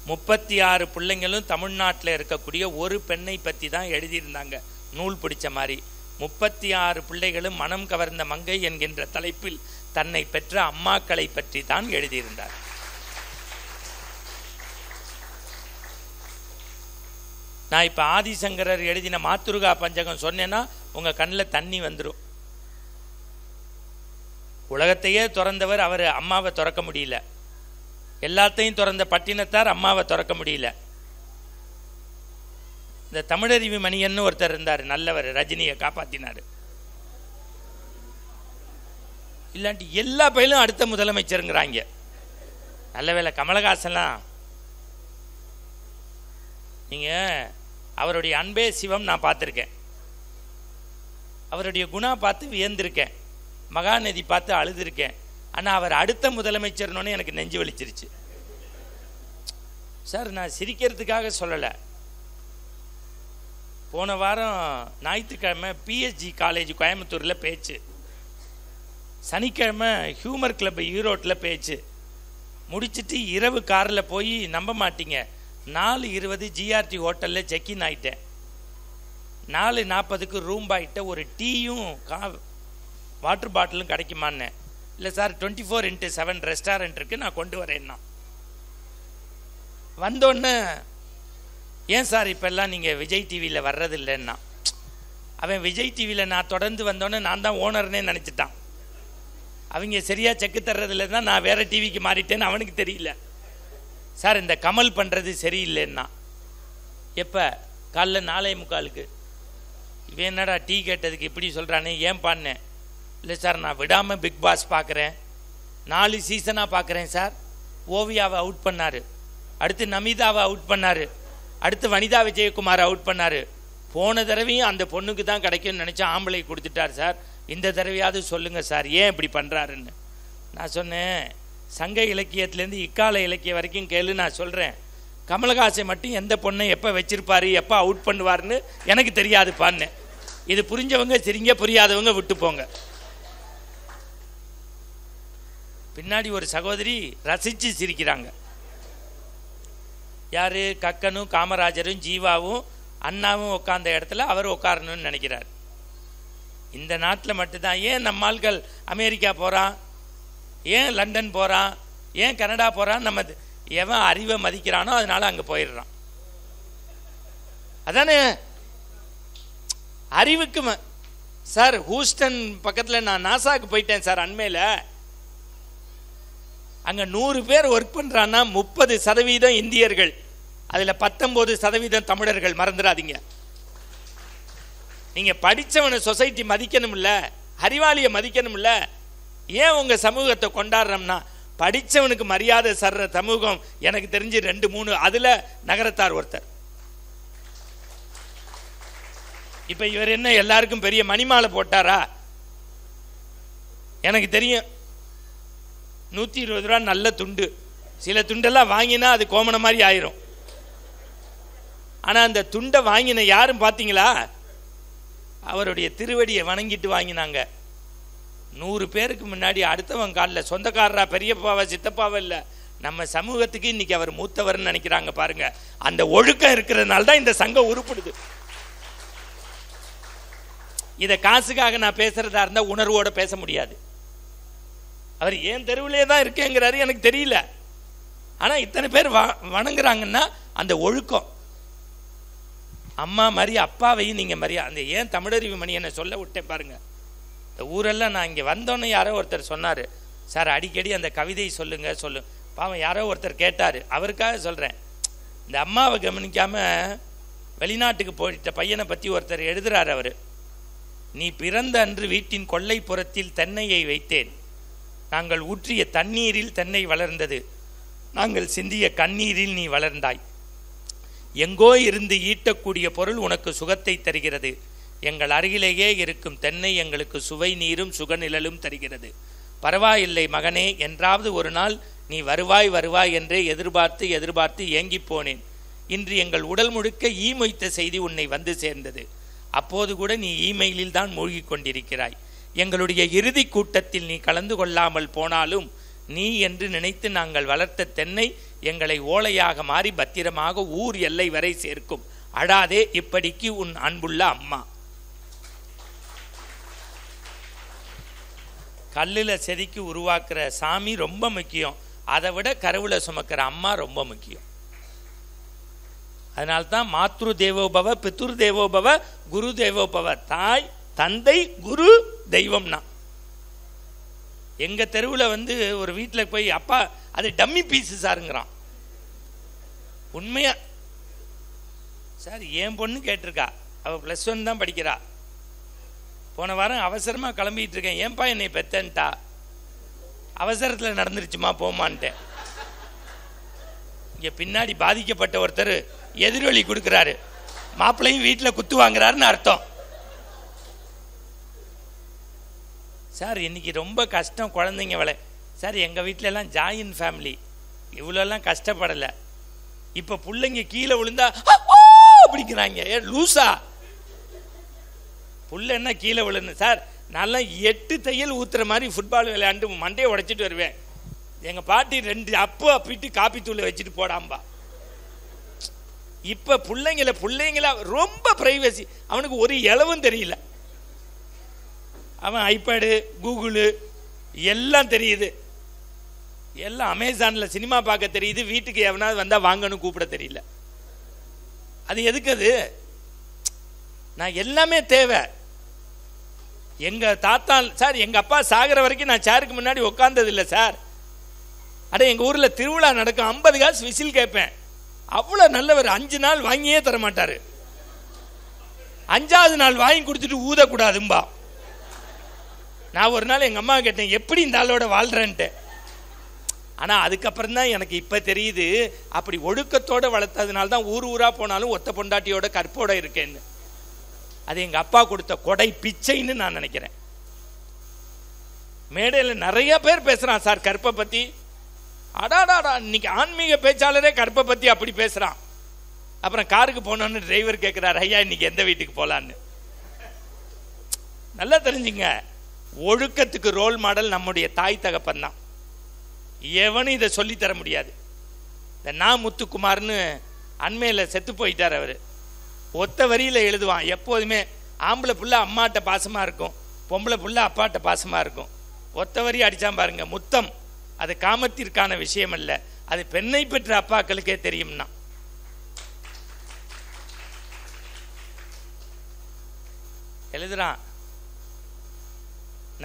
36 பிள்ளைங்களும் தமிழ்நாட்டில் இருக்கக்கூடிய ஒரு பெண்ணை பற்றி தான் எழுதியிருந்தாங்க, நூல் பிடிச்ச மாதிரி. 36 பிள்ளைகளும் மனம் கவர்ந்த மங்கை என்கின்ற தலைப்பில் தன்னை பெற்ற அம்மாக்களை பற்றி தான் எழுதியிருந்தார். நான் இப்போ ஆதிசங்கரர் எழுதின மாத்துருகா பஞ்சகம் சொன்னேன்னா உங்கள் கண்ணில் தண்ணி வந்துடும். உலகத்தையே திறந்தவர் அவர், அம்மாவை திறக்க முடியல. எல்லாத்தையும் திறந்த பட்டினத்தார் அம்மாவை திறக்க முடியல. இந்த தமிழறிவு மணியன்னு ஒருத்தர் இருந்தார், நல்லவர், ரஜினியை காப்பாற்றினார். இல்லாட்டி எல்லா பயிலும் அடுத்த முதலமைச்சருங்கிறாங்க. நல்ல வேளை கமலஹாசன்லாம். நீங்கள் அவருடைய அன்பே சிவம் நான் பார்த்துருக்கேன். அவருடைய குணா பார்த்து வியந்திருக்கேன். மகாநதி பார்த்து அழுதுருக்கேன். ஆனால் அவர் அடுத்த முதலமைச்சர்னோன்னு எனக்கு நெஞ்சு வலிச்சிருச்சு சார். நான் சிரிக்கிறதுக்காக சொல்லலை. போன வாரம் ஞாயிற்றுக்கிழமை பிஎஸ்ஜி காலேஜ் கோயம்புத்தூரில் பேச்சு, சனிக்கிழமை ஹியூமர் கிளப் ஈரோட்டில் பேச்சு முடிச்சுட்டு இரவு காரில் போய் நம்ப மாட்டீங்க 4:20 ஜிஆர்டி ஹோட்டலில் செக்இன் ஆகிட்டேன். 4:40 ரூம் பாய்கிட்ட ஒரு டீயும் வாட்டர் பாட்டிலும் கிடைக்குமான்னு. இல்லை சார் 24x7 ரெஸ்டாரண்ட் இருக்குது, நான் கொண்டு வரேன்னா. வந்தோடனே ஏன் சார் இப்போல்லாம் நீங்கள் விஜய் டிவியில் வர்றதில்லைன்னா, அவன் விஜய் டிவியில் நான் தொடர்ந்து வந்தோடனே நான் தான் ஓனர்னே நினச்சிட்டான். அவங்க சரியாக செக்கு தர்றதில்லை தான் நான் வேறு டிவிக்கு மாறிட்டேன்னு அவனுக்கு தெரியல. சார் இந்த கமல் பண்ணுறது சரியில்லைன்னா, எப்போ காலைல 4:45 இவன் என்னடா டீ கேட்டதுக்கு இப்படி சொல்கிறானே ஏன் பான்னேன். இல்லை சார் நான் விடாமல் பிக் பாஸ் பார்க்குறேன், 4 சீசனாக பார்க்குறேன் சார். ஓவியாவை அவுட் பண்ணார், அடுத்து நமிதாவை அவுட் பண்ணார், அடுத்து வனிதா விஜயகுமார் அவுட் பண்ணார். போன தடவையும் அந்த பொண்ணுக்கு தான் கிடைக்கும்னு நினச்சா ஆம்பளை கொடுத்துட்டார் சார். இந்த தடவையாவது சொல்லுங்கள் சார் ஏன் இப்படி பண்ணுறாருன்னு. நான் சொன்னேன், சங்க இலக்கியத்துலேருந்து இக்கால இலக்கியம் வரைக்கும் கேளு, நான் சொல்கிறேன். கமலஹாசன் மட்டும் எந்த பொண்ணை எப்போ வச்சிருப்பாரு எப்போ அவுட் பண்ணுவார்னு எனக்கு தெரியாதுப்பான்னு. இது புரிஞ்சவங்க சரிங்க, புரியாதவங்க விட்டு போங்க. பின்னாடி ஒரு சகோதரி ரசித்து சிரிக்கிறாங்க. யார்? கக்கனும் காமராஜரும் ஜீவாவும் அண்ணாவும் உட்கார்ந்த இடத்துல அவர் உட்காரணும்னு நினைக்கிறார். இந்த நாட்டில் மட்டும்தான். ஏன் நம்ம ஆட்கள் அமெரிக்கா போகிறான், ஏன் லண்டன் போகிறான், ஏன் கனடா போகிறான்? நம்ம எவன் அறிவை மதிக்கிறானோ அதனால அங்கே போயிடுறான். அதானே அறிவுக்கு சார். ஹூஸ்டன் பக்கத்தில் நான் நாசாவுக்கு போயிட்டேன் சார் அண்மையில். அங்கே 100 பேர் ஒர்க் பண்ணுறான்னா 30% இந்தியர்கள், அதில் 19% தமிழர்கள். மறந்துடாதீங்க. நீங்கள் படித்தவனை சொசைட்டி மதிக்கணும்ல, அறிவாளியை மதிக்கணும்ல. ஏன் உங்கள் சமூகத்தை கொண்டாடுறோம்னா, படித்தவனுக்கு மரியாதை சர்ற சமூகம் எனக்கு தெரிஞ்சு 2-3, அதில் நகரத்தார் ஒருத்தர். இப்போ இவர் என்ன எல்லாருக்கும் பெரிய மணிமாலை போட்டாரா? எனக்கு தெரியும் 120 ரூபா நல்ல துண்டு. சில துண்டெல்லாம் வாங்கினா அது கோமண மாதிரி ஆயிரும். ஆனால் அந்த துண்டை வாங்கின யாரும் பார்த்தீங்களா? அவருடைய திருவடியை வணங்கிட்டு வாங்கினாங்க. 100 பேருக்கு முன்னாடி அடுத்தவன் காலில் சொந்தக்காரரா பெரியப்பாவா சித்தப்பாவா இல்லை, நம்ம சமூகத்துக்கு இன்னைக்கு அவர் மூத்தவர்னு நினைக்கிறாங்க பாருங்க. அந்த ஒழுக்கம் இருக்கிறதுனால தான் இந்த சங்கம் உருப்படுது. இதை காசுக்காக நான் பேசுறதா இருந்தால் உணர்வோட பேச முடியாது. அவர் ஏன் தெருவிலே தான் இருக்கேங்கிறாரு, எனக்கு தெரியல. ஆனால் இத்தனை பேர் வணங்குறாங்கன்னா அந்த ஒழுக்கம். அம்மா மாதிரி அப்பாவையும் நீங்கள் மாதிரியா அந்த ஏன் தமிழறிவு மணி என்னை சொல்ல விட்டேன் பாருங்க. இந்த ஊரெல்லாம் நான் இங்கே வந்தோன்னே யாரோ ஒருத்தர் சொன்னார், சார் அடிக்கடி அந்த கவிதை சொல்லுங்க. பாவம் யாரோ ஒருத்தர் கேட்டார், அவருக்காக சொல்கிறேன். இந்த அம்மாவை கவனிக்காமல் வெளிநாட்டுக்கு போயிட்ட பையனை பற்றி ஒருத்தர் எழுதுகிறார். அவர், நீ பிறந்த அன்று வீட்டின் கொல்லைப்புறத்தில் தென்னையை வைத்தேன், நாங்கள் ஊற்றிய தண்ணீரில் தென்னை வளர்ந்தது, நாங்கள் சிந்திய கண்ணீரில் நீ வளர்ந்தாய். எங்கோ இருந்து ஈட்டக்கூடிய பொருள் உனக்கு சுகத்தை தருகிறது, எங்கள் அருகிலேயே இருக்கும் தென்னை எங்களுக்கு சுவை நீரும் சுகநிழலும் தருகிறது. பரவாயில்லை மகனே, என்றாவது ஒரு நாள் நீ வருவாய் வருவாய் என்றே எதிர்பார்த்து எதிர்பார்த்து ஏங்கி போனேன். இன்று எங்கள் உடல் முழுக்க ஈ மொய்த்த செய்தி உன்னை வந்து சேர்ந்தது. அப்போது கூட நீ இமெயிலில் தான் மூழ்கி கொண்டிருக்கிறாய். எங்களுடைய இறுதி கூட்டத்தில் நீ கலந்து கொள்ளாமல் போனாலும் நீ என்று நினைத்து நாங்கள் வளர்த்த தென்னை எங்களை ஓலையாக மாறி பத்திரமாக ஊர் எல்லை வரை சேர்க்கும். அழாதே, இப்படிக்கு உன் அன்புள்ள அம்மா. கல்லில் செதுக்கி உருவாக்குற சாமி ரொம்ப முக்கியம், அதை விட கருவுல சுமக்கிற அம்மா ரொம்ப முக்கியம். அதனால்தான் மாத்ரு தேவோபவ பித்ரு தேவோபவ குரு தேவோபவ. தாய் தந்தை குரு தெய்வம்னா. எங்க தெருவில் வந்து ஒரு வீட்டில் போய் அப்பா அது டம்மி பீஸு சாருங்கிறான். உண்மையா சார், என் பொண்ணு கேட்டிருக்கா, அவள் +1 தான் படிக்கிறா. போன வாரம் அவசரமாக கிளம்பிட்டு இருக்கேன், ஏன்பா என்னை பெத்தன்ட்டா. அவசரத்தில் நடந்துருச்சுமா போமான்ட்டேன். இங்கே பின்னாடி பாதிக்கப்பட்ட ஒருத்தர் எதிரொலி கொடுக்குறாரு, மாப்பிள்ளையும் வீட்டில் குத்து வாங்குறாருன்னு அர்த்தம். சார் இன்னைக்கு ரொம்ப கஷ்டம் குழந்தைங்க வள. சார் எங்கள் வீட்டிலலாம் ஜாயின் ஃபேமிலி, இவ்வளோலாம் கஷ்டப்படலை. இப்போ பிள்ளைங்க கீழே விழுந்தா அப்படிங்கிறாங்க. ஏ லூசா, புள்ள என்ன கீழே விழுன்னு சார், நல்லா 8 தையல் ஊற்றுற மாதிரி ஃபுட்பால் விளையாண்டு மண்டையை உடைச்சிட்டு வருவேன். எங்கள் பாட்டி 2 அப்பிட்டு காப்பி தூளை வச்சுட்டு போடாம்பா. இப்போ பிள்ளைங்கள ரொம்ப பிரைவசி. அவனுக்கு ஒரு இளவும் தெரியல. அவன் ஐபேடு, கூகுளு எல்லாம் தெரியுது. எல்லாம் அமேசானில் சினிமா பார்க்க தெரியுது. வீட்டுக்கு எவனாவது வந்தால் வாங்கன்னு கூப்பிட தெரியல. அது எதுக்கு? அது நான் எல்லாமே தேவை. எங்கள் தாத்தா சார், எங்கள் அப்பா சாகிற வரைக்கும் நான் சேருக்கு முன்னாடி உட்காந்தது இல்லை சார். அட எங்கள் ஊரில் திருவிழா நடக்கும், 50 காசு விசில் கேட்பேன். அவ்வளோ நல்லவர். 5 நாள் வாங்கியே தர மாட்டார். 5ஆவது நாள் வாங்கி கொடுத்துட்டு ஊதக்கூடாதும்பா. நான் ஒரு நாள் எங்கள் அம்மா கேட்டேன், எப்படி இந்த ஆளோட வாழ்கிறேன்ட்டு. ஆனால் அதுக்கப்புறம் தான் எனக்கு இப்போ தெரியுது, அப்படி ஒழுக்கத்தோடு வளர்த்ததுனால தான் ஊர் ஊராக போனாலும் ஒத்த பொண்டாட்டியோட கற்போட இருக்கேன்னு. அது எங்கள் அப்பா கொடுத்த கொடை பிச்சைன்னு நான் நினைக்கிறேன். மேடையில் நிறைய பேர் பேசுகிறான் சார் கற்பை பற்றி. அடாடாடா, இன்னைக்கு ஆன்மீக பேச்சாளரே கற்பை பற்றி அப்படி பேசுகிறான். அப்புறம் காருக்கு போனோன்னு டிரைவர் கேட்குறாரு, ஐயா இன்னைக்கு எந்த வீட்டுக்கு போகலான்னு. நல்லா தெரிஞ்சுங்க, ஒழுக்கத்துக்கு ரோல் மாடல் நம்முடைய தாய் தகப்பன் தான். எவனும் இதை சொல்லித்தர முடியாது. இந்த நான் முத்துக்குமார்னு அண்மையில் செத்து போயிட்டார். அவர் ஒத்த வரியில் எழுதுவான் எப்போதுமே, ஆம்பளை புள்ள அம்மாட்ட பாசமாக இருக்கும், பொம்பளை புள்ள அப்பாட்ட பாசமாக இருக்கும். ஒத்த வரி அடித்தான் பாருங்க. முத்தம் அது காமத்திற்கான விஷயம் அல்ல, அது பெண்ணை பெற்ற அப்பாக்களுக்கே தெரியும்னா. எழுதுறான்,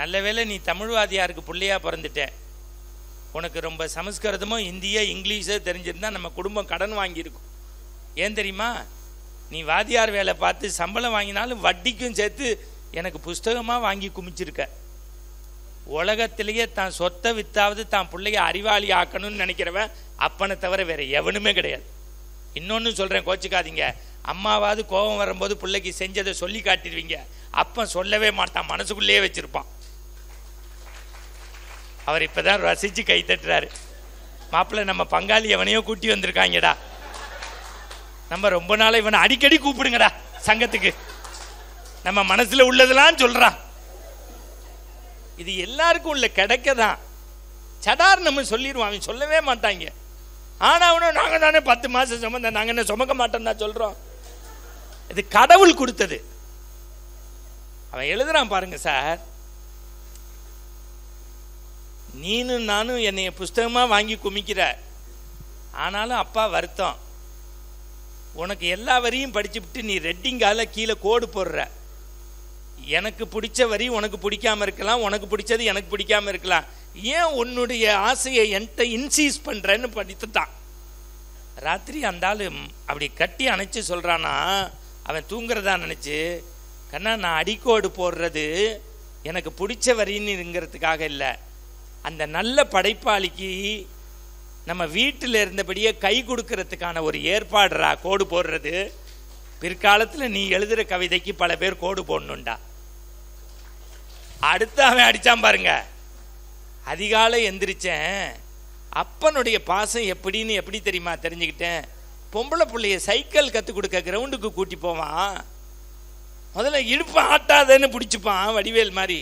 நல்ல வேளை நீ தமிழ்வாதியாருக்கு பிள்ளையா பிறந்துட்ட. உனக்கு ரொம்ப சமஸ்கிருதமோ இந்திய இங்கிலீஷோ தெரிஞ்சிருந்தா நம்ம குடும்பம் கடன் வாங்கியிருக்கும். ஏன் தெரியுமா? நீ வாதியார் வேலை பார்த்து சம்பளம் வாங்கினாலும் வட்டிக்கும் சேர்த்து எனக்கு புஸ்தகமாக வாங்கி குமிச்சிருக்க. உலகத்திலேயே தான் சொத்தை வித்தாவது தான் பிள்ளைய அறிவாளி ஆக்கணும்னு நினைக்கிறவன் அப்பனை தவிர வேற எவனுமே கிடையாது. இன்னொன்று சொல்கிறேன், கோச்சிக்காதீங்க. அம்மாவாவது கோபம் வரும்போது பிள்ளைக்கு செஞ்சதை சொல்லி காட்டிடுவீங்க. அப்பன் சொல்லவே மாட்டான், மனசுக்குள்ளேயே வச்சிருப்பான். அவர் இப்போ தான் ரசித்து கை தட்டுறாரு. மாப்பிள்ளை நம்ம பங்காளி எவனையோ கூட்டி வந்திருக்காங்கடா, நம்ம ரொம்ப நாளாக இவனை அடிக்கடி கூப்பிடுங்கடா சங்கத்துக்கு, நம்ம மனசில் உள்ளதெல்லாம் சொல்கிறான். இது எல்லாருக்கும் உள்ள கிடைக்க தான். சடார் நம்ம சொல்லிடுவோம், அவன் சொல்லவே மாட்டாங்க. ஆனால் அவனும் நாங்கள் தானே 10 மாதம் சுமந்த, நாங்கள் என்ன சுமக்க மாட்டோம்னா சொல்கிறோம். இது கடவுள் கொடுத்தது. அவன் எழுதுறான் பாருங்க சார், நீனும் நானும் என்னைய புஸ்தகமாக வாங்கி குமிக்கிற, ஆனாலும் அப்பா வருத்தம். உனக்கு எல்லா வரியும் படிச்சுவிட்டு நீ ரெட்டிங்கால கீழே கோடு போடுற. எனக்கு பிடிச்ச வரி உனக்கு பிடிக்காம இருக்கலாம், உனக்கு பிடிச்சது எனக்கு பிடிக்காம இருக்கலாம். ஏன் உன்னுடைய ஆசையை என்கிட்ட இன்சீஸ் பண்ணுறேன்னு படித்துட்டான். ராத்திரி அந்த ஆள் அப்படி கட்டி அணைச்சி சொல்கிறானா, அவன் தூங்குறதா நினச்சி, கண்ணா நான் அடிக்கோடு போடுறது எனக்கு பிடிச்ச வரின்னுங்கிறதுக்காக இல்லை, அந்த நல்ல படைப்பாளிக்கு நம்ம வீட்டில் இருந்தபடியே கை கொடுக்கறதுக்கான ஒரு ஏற்பாடுறா கோடு போடுறது. பிற்காலத்தில் நீ எழுதுகிற கவிதைக்கு பல பேர் கோடு போடணுண்டா. அடுத்து அவன் அடித்தான் பாருங்க, அதிகாலை எந்திரிச்சேன், அப்பனுடைய பாசம் எப்படின்னு எப்படி தெரியுமா தெரிஞ்சுக்கிட்டேன். பொம்பளை பிள்ளைய சைக்கிள் கற்றுக் கொடுக்க கிரவுண்டுக்கு கூட்டி போவான். முதல்ல இடுப்பு ஆட்டாதன்னு பிடிச்சிப்பான் வடிவேல் மாதிரி,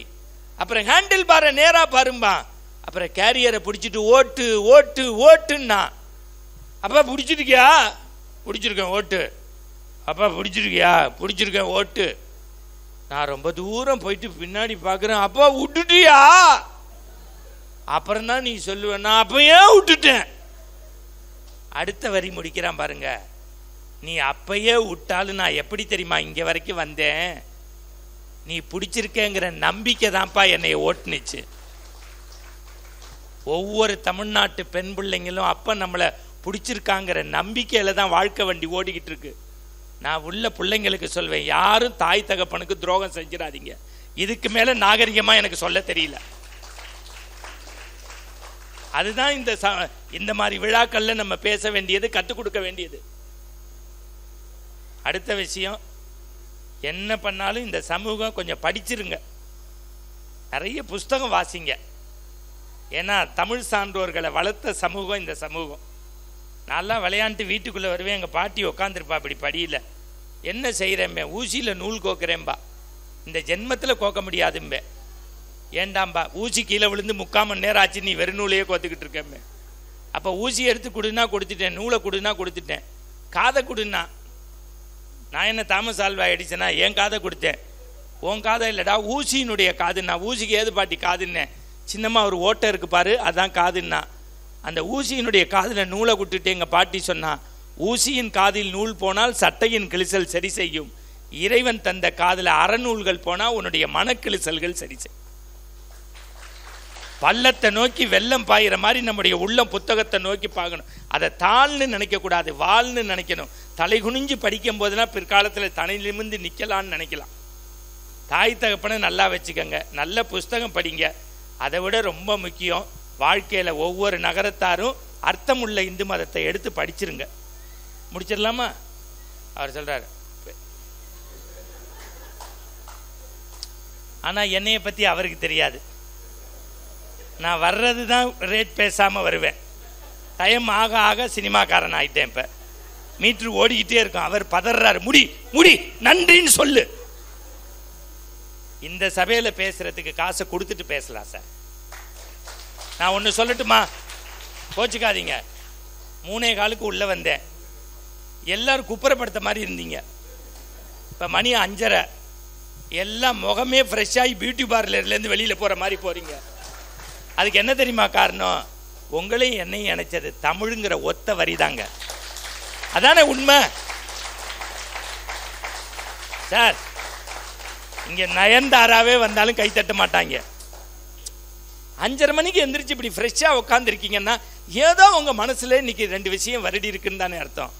அப்புறம் ஹேண்டில் பாரை நேராக பாரும்பான், அப்புறம் கேரியரை பிடிச்சிட்டு ஓட்டு ஓட்டு ஓட்டுன்னா. அப்பா பிடிச்சிருக்கியா? பிடிச்சிருக்கேன் ஓட்டு. அப்பா பிடிச்சிருக்கியா? பிடிச்சிருக்கேன் ஓட்டு. நான் ரொம்ப தூரம் போயிட்டு பின்னாடி பார்க்குறேன், அப்பா விட்டுட்டியா? அப்புறம் தான் நீ சொல்லுவேன், நான் அப்போ ஏன் விட்டுட்டேன். அடுத்த வரி முடிக்கிறான் பாருங்க, நீ அப்பயே விட்டாலும் நான் எப்படி தெரியுமா இங்கே வரைக்கும் வந்தேன், நீ பிடிச்சிருக்கேங்கிற நம்பிக்கை தான்ப்பா என்னை ஓட்டுனுச்சு. ஒவ்வொரு தமிழ்நாட்டு பெண் பிள்ளைங்களும் அப்போ நம்மளை பிடிச்சிருக்காங்கிற நம்பிக்கையில் தான் வாழ்க்கை வண்டி ஓடிக்கிட்டு இருக்கு. நான் உள்ள பிள்ளைங்களுக்கு சொல்வேன், யாரும் தாய் தகப்பனுக்கு துரோகம் செஞ்சிடாதீங்க. இதுக்கு மேலே நாகரிகமாக எனக்கு சொல்ல தெரியல. அதுதான் இந்த மாதிரி விழாக்களில் நம்ம பேச வேண்டியது, கற்றுக் கொடுக்க வேண்டியது. அடுத்த விஷயம், என்ன பண்ணாலும் இந்த சமூகம் கொஞ்சம் படிச்சிருங்க, நிறைய புஸ்தகம் வாசிங்க. ஏன்னா தமிழ் சான்றோர்களை வளர்த்த சமூகம் இந்த சமூகம். நான்லாம் விளையாண்டு வீட்டுக்குள்ளே வருவேன், எங்கள் பாட்டி உட்காந்துருப்பா அப்படி படியில், என்ன செய்கிறேன்பா, ஊசியில் நூல் கோக்குறேன்பா. இந்த ஜென்மத்தில் கோக்க முடியாதும்பே. ஏண்டாம்பா ஊசி கீழே விழுந்து 3/4 மணி நேரம் ஆச்சு, நீ வெறும் நூலையே கோத்துக்கிட்டு இருக்கேன். அப்போ ஊசி எடுத்து கொடுன்னா கொடுத்துட்டேன், நூலை கொடுன்னா கொடுத்துட்டேன், காதை கொடுன்னா நான் என்ன தாமஸ் ஆல்வா எடிசனா என் காதை கொடுத்தேன், உன் காதை இல்லைடா ஊசியினுடைய காதுன்னா. ஊசிக்கு ஏது பாட்டி காதுன்னேன், சின்னமாக ஒரு ஓட்டை இருக்கு பாரு அதான் காதுன்னா. அந்த ஊசியினுடைய காதில் நூலை விட்டுட்டு எங்கள் பாட்டி சொன்னா, ஊசியின் காதில் நூல் போனால் சட்டையின் கிழிசல் சரி செய்யும், இறைவன் தந்த காதில் அறநூல்கள் போனால் உன்னுடைய மனக்கிழிசல்கள் சரி செய்யும். பள்ளத்தை நோக்கி வெள்ளம் பாயிற மாதிரி நம்முடைய உள்ளம் புத்தகத்தை நோக்கி பார்க்கணும். அதை தாழ்னு நினைக்கக்கூடாது, வாழ்னு நினைக்கணும். தலை குனிஞ்சு படிக்கும் போதெல்லாம் பிற்காலத்தில் தலை நிமிர்ந்து நிற்கலான்னு நினைக்கலாம். தாய் தகப்பனை நல்லா வச்சுக்கோங்க, நல்ல புஸ்தகம் படிங்க. அதை விட ரொம்ப முக்கியம், வாழ்க்கையில் ஒவ்வொரு நகரத்தாரும் அர்த்தமுள்ள இந்து மதத்தை எடுத்து படிச்சிருங்க. முடிச்சிடலாமா? அவர் சொல்கிறார். ஆனால் என்னையை பற்றி அவருக்கு தெரியாது. நான் வர்றது தான் ரேட் பேசாமல் வருவேன். டைம் ஆக ஆக சினிமாக்காரன் ஆகிட்டேன். இப்போ மீட்ரு ஓடிக்கிட்டே இருக்கும். அவர் பதறாரு, முடி முடி நன்றின்னு சொல்லு. இந்த சபையில் பேசுறதுக்கு காசை கொடுத்துட்டு பேசலாம் சார். நான் ஒன்று சொல்லட்டுமா, கோச்சிக்காதீங்க. 3:15 உள்ளே வந்தேன், எல்லாரும் குப்புறப்படுத்த மாதிரி இருந்தீங்க. இப்போ மணி 5:30, எல்லாம் முகமே ஃப்ரெஷ்ஷாகி பியூட்டி பார்லர்லேருந்து வெளியில் போகிற மாதிரி போகிறீங்க. அதுக்கு என்ன தெரியுமா காரணம்? உங்களையும் என்னையும் இணைச்சது தமிழுங்கிற ஒத்த வரி தாங்க. அதானே உண்மை சார். இங்கே நயன்தாராவே வந்தாலும் கை தட்ட மாட்டாங்க. 5:30 மணிக்கு எந்திரிச்சு இப்படி ஃப்ரெஷ்ஷாக உட்காந்துருக்கீங்கன்னா ஏதோ உங்கள் மனசில் இன்னைக்கு 2 விஷயம் வருடி இருக்குன்னு தானே அர்த்தம்.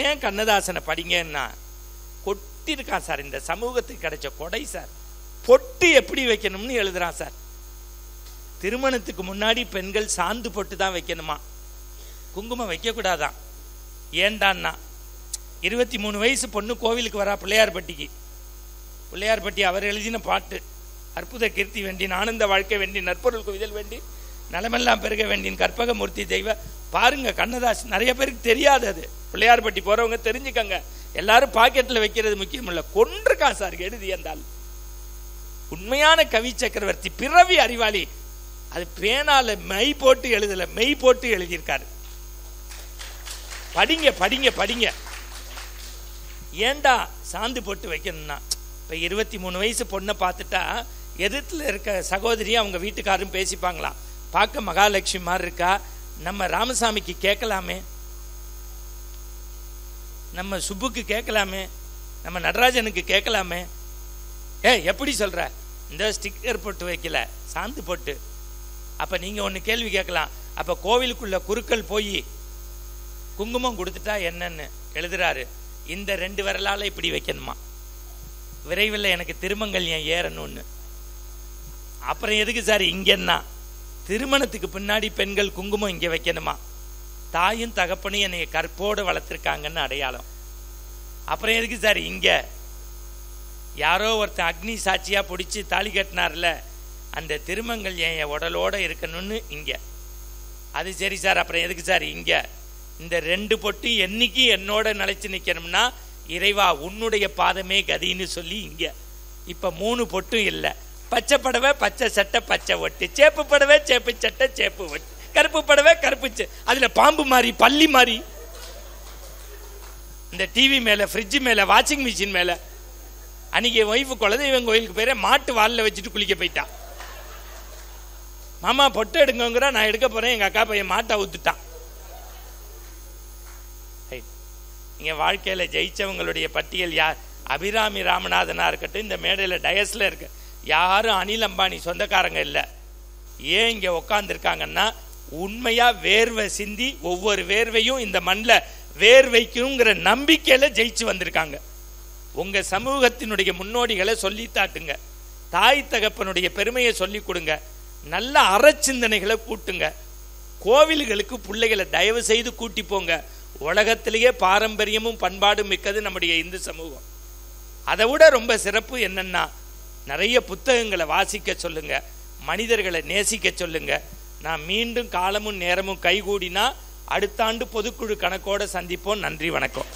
ஏன் கண்ணதாசனை படிங்கன்னா கொட்டி இருக்கான் சார். இந்த சமூகத்துக்கு கிடைச்ச கொடை சார். பொட்டு எப்படி வைக்கணும்னு எழுதுறான் சார். திருமணத்துக்கு முன்னாடி பெண்கள் சாந்து பொட்டு தான் வைக்கணுமா, குங்குமம் வைக்கக்கூடாதான். ஏண்டான்னா 23 வயசு பொண்ணு கோவிலுக்கு வரா பிள்ளையார்பட்டிக்கு. பிள்ளையார்பட்டி அவர் எழுதின பாட்டு, அற்புத கீர்த்தி வேண்டின் ஆனந்த வாழ்க்கை வேண்டின் நற்பொருள் குவிதல் வேண்டி நலமெல்லாம் பெருக வேண்டின் கற்பகமூர்த்தி தெய்வ. பாருங்க கண்ணதாசன், நிறைய பேருக்கு தெரியாது. அது பிள்ளையார்பட்டி போறவங்க தெரிஞ்சுக்கங்க. எல்லாரும் பாக்கெட்டில் வைக்கிறது முக்கியம் இல்லை, கொன்றுக்கான் சார் எழுதி. என்றால் உண்மையான கவி சக்கரவர்த்தி பிறவி அறிவாளி. அது பேனால மெய் போட்டு எழுதல, மெய் போட்டு எழுதியிருக்காரு. படிங்க படிங்க படிங்க. ஏண்டா சாந்து போட்டு வைக்கணும்னா, இப்போ 23 வயசு பொண்ணை பார்த்துட்டா எதிர்த்துல இருக்க சகோதரி அவங்க வீட்டுக்காரும் பேசிப்பாங்களாம், பார்க்க மகாலட்சுமி மாதிரி இருக்கா, நம்ம ராமசாமிக்கு கேட்கலாமே, நம்ம சுப்புக்கு கேட்கலாமே, நம்ம நடராஜனுக்கு கேட்கலாமே. எப்படி சொல்ற? இந்த ஸ்டிக்கர் போட்டு வைக்கல, சாந்து போட்டு. அப்போ நீங்கள் ஒன்று கேள்வி கேட்கலாம், அப்போ கோவிலுக்குள்ள குருக்கள் போய் குங்குமம் கொடுத்துட்டா என்னன்னு எழுதுறாரு. இந்த 2 விரலால் இப்படி வைக்கணுமா, விரைவில் எனக்கு திருமங்கல்யம் ஏறணும்னு. அப்புறம் எதுக்கு சார் இங்கன்னா, திருமணத்துக்கு பின்னாடி பெண்கள் குங்குமம் இங்கே வைக்கணுமா, தாயும் தகப்பனும் என்னை கற்போடு வளர்த்துருக்காங்கன்னு அடையாளம். அப்புறம் எதுக்கு சார் இங்கே, யாரோ ஒருத்தன் அக்னி சாட்சியாக பிடிச்சி தாலி கட்டினார்ல, அந்த திருமங்கல்யம் என் உடலோடு இருக்கணும்னு இங்கே. அது சரி சார், அப்புறம் எதுக்கு சார் இங்கே இந்த 2 பொட்டு என்னைக்கு என்னோட நிலைச்சு நிற்கணும்னா, இறைவா உன்னுடைய பாதமே கதின்னு சொல்லி இங்கே. இப்போ 3 பொட்டும் இல்லை. பச்சை படவை பச்சை சட்டை பச்சை ஒட்டு, சேப்பு படவை சேப்பு சட்டை சேப்பு ஒட்டு, கருப்பு படவை கருப்பு, அதில் பாம்பு மாதிரி பள்ளி மாதிரி. இந்த டிவி மேலே, ஃப்ரிட்ஜு மேலே, வாஷிங் மிஷின் மேலே. அன்றைக்கி என் ஒய்ஃபு குலதெய்வம் கோயிலுக்கு பேரே மாட்டு வாலில் வச்சுட்டு குளிக்க போயிட்டா. மாமா பொட்டு எடுங்கங்கிற, நான் எடுக்க போகிறேன், எங்கள் அக்கா பையன் மாட்டை ஊத்துட்டான். இங்கே வாழ்க்கையில் ஜெயிச்சவங்களுடைய பட்டியல் யார்? அபிராமி ராமநாதனாக இருக்கட்டும், இந்த மேடையில் டயஸில் இருக்க யாரும் அனில் அம்பானி சொந்தக்காரங்க இல்லை. ஏன் இங்கே உட்காந்துருக்காங்கன்னா, உண்மையாக வேர்வை சிந்தி ஒவ்வொரு வேர்வையும் இந்த மண்ணில் வேர்வைக்குங்கிற நம்பிக்கையில் ஜெயிச்சு வந்திருக்காங்க. உங்கள் சமூகத்தினுடைய முன்னோடிகளை சொல்லித்தாட்டுங்க, தாய் தகப்பனுடைய பெருமையை சொல்லி கொடுங்க, நல்ல அறச்சிந்தனைகளை கூட்டுங்க. கோவில்களுக்கு பிள்ளைகளை தயவு செய்து கூட்டி போங்க. உலகத்திலேயே பாரம்பரியமும் பண்பாடும் மிக்கது நம்முடைய இந்து சமூகம். அதை விட ரொம்ப சிறப்பு என்னன்னா, நிறைய புத்தகங்களை வாசிக்க சொல்லுங்க, மனிதர்களை நேசிக்க சொல்லுங்க. நான் மீண்டும் காலமும் நேரமும் கைகூடினா அடுத்த ஆண்டு பொதுக்குழு கணக்கோடு சந்திப்போம். நன்றி, வணக்கம்.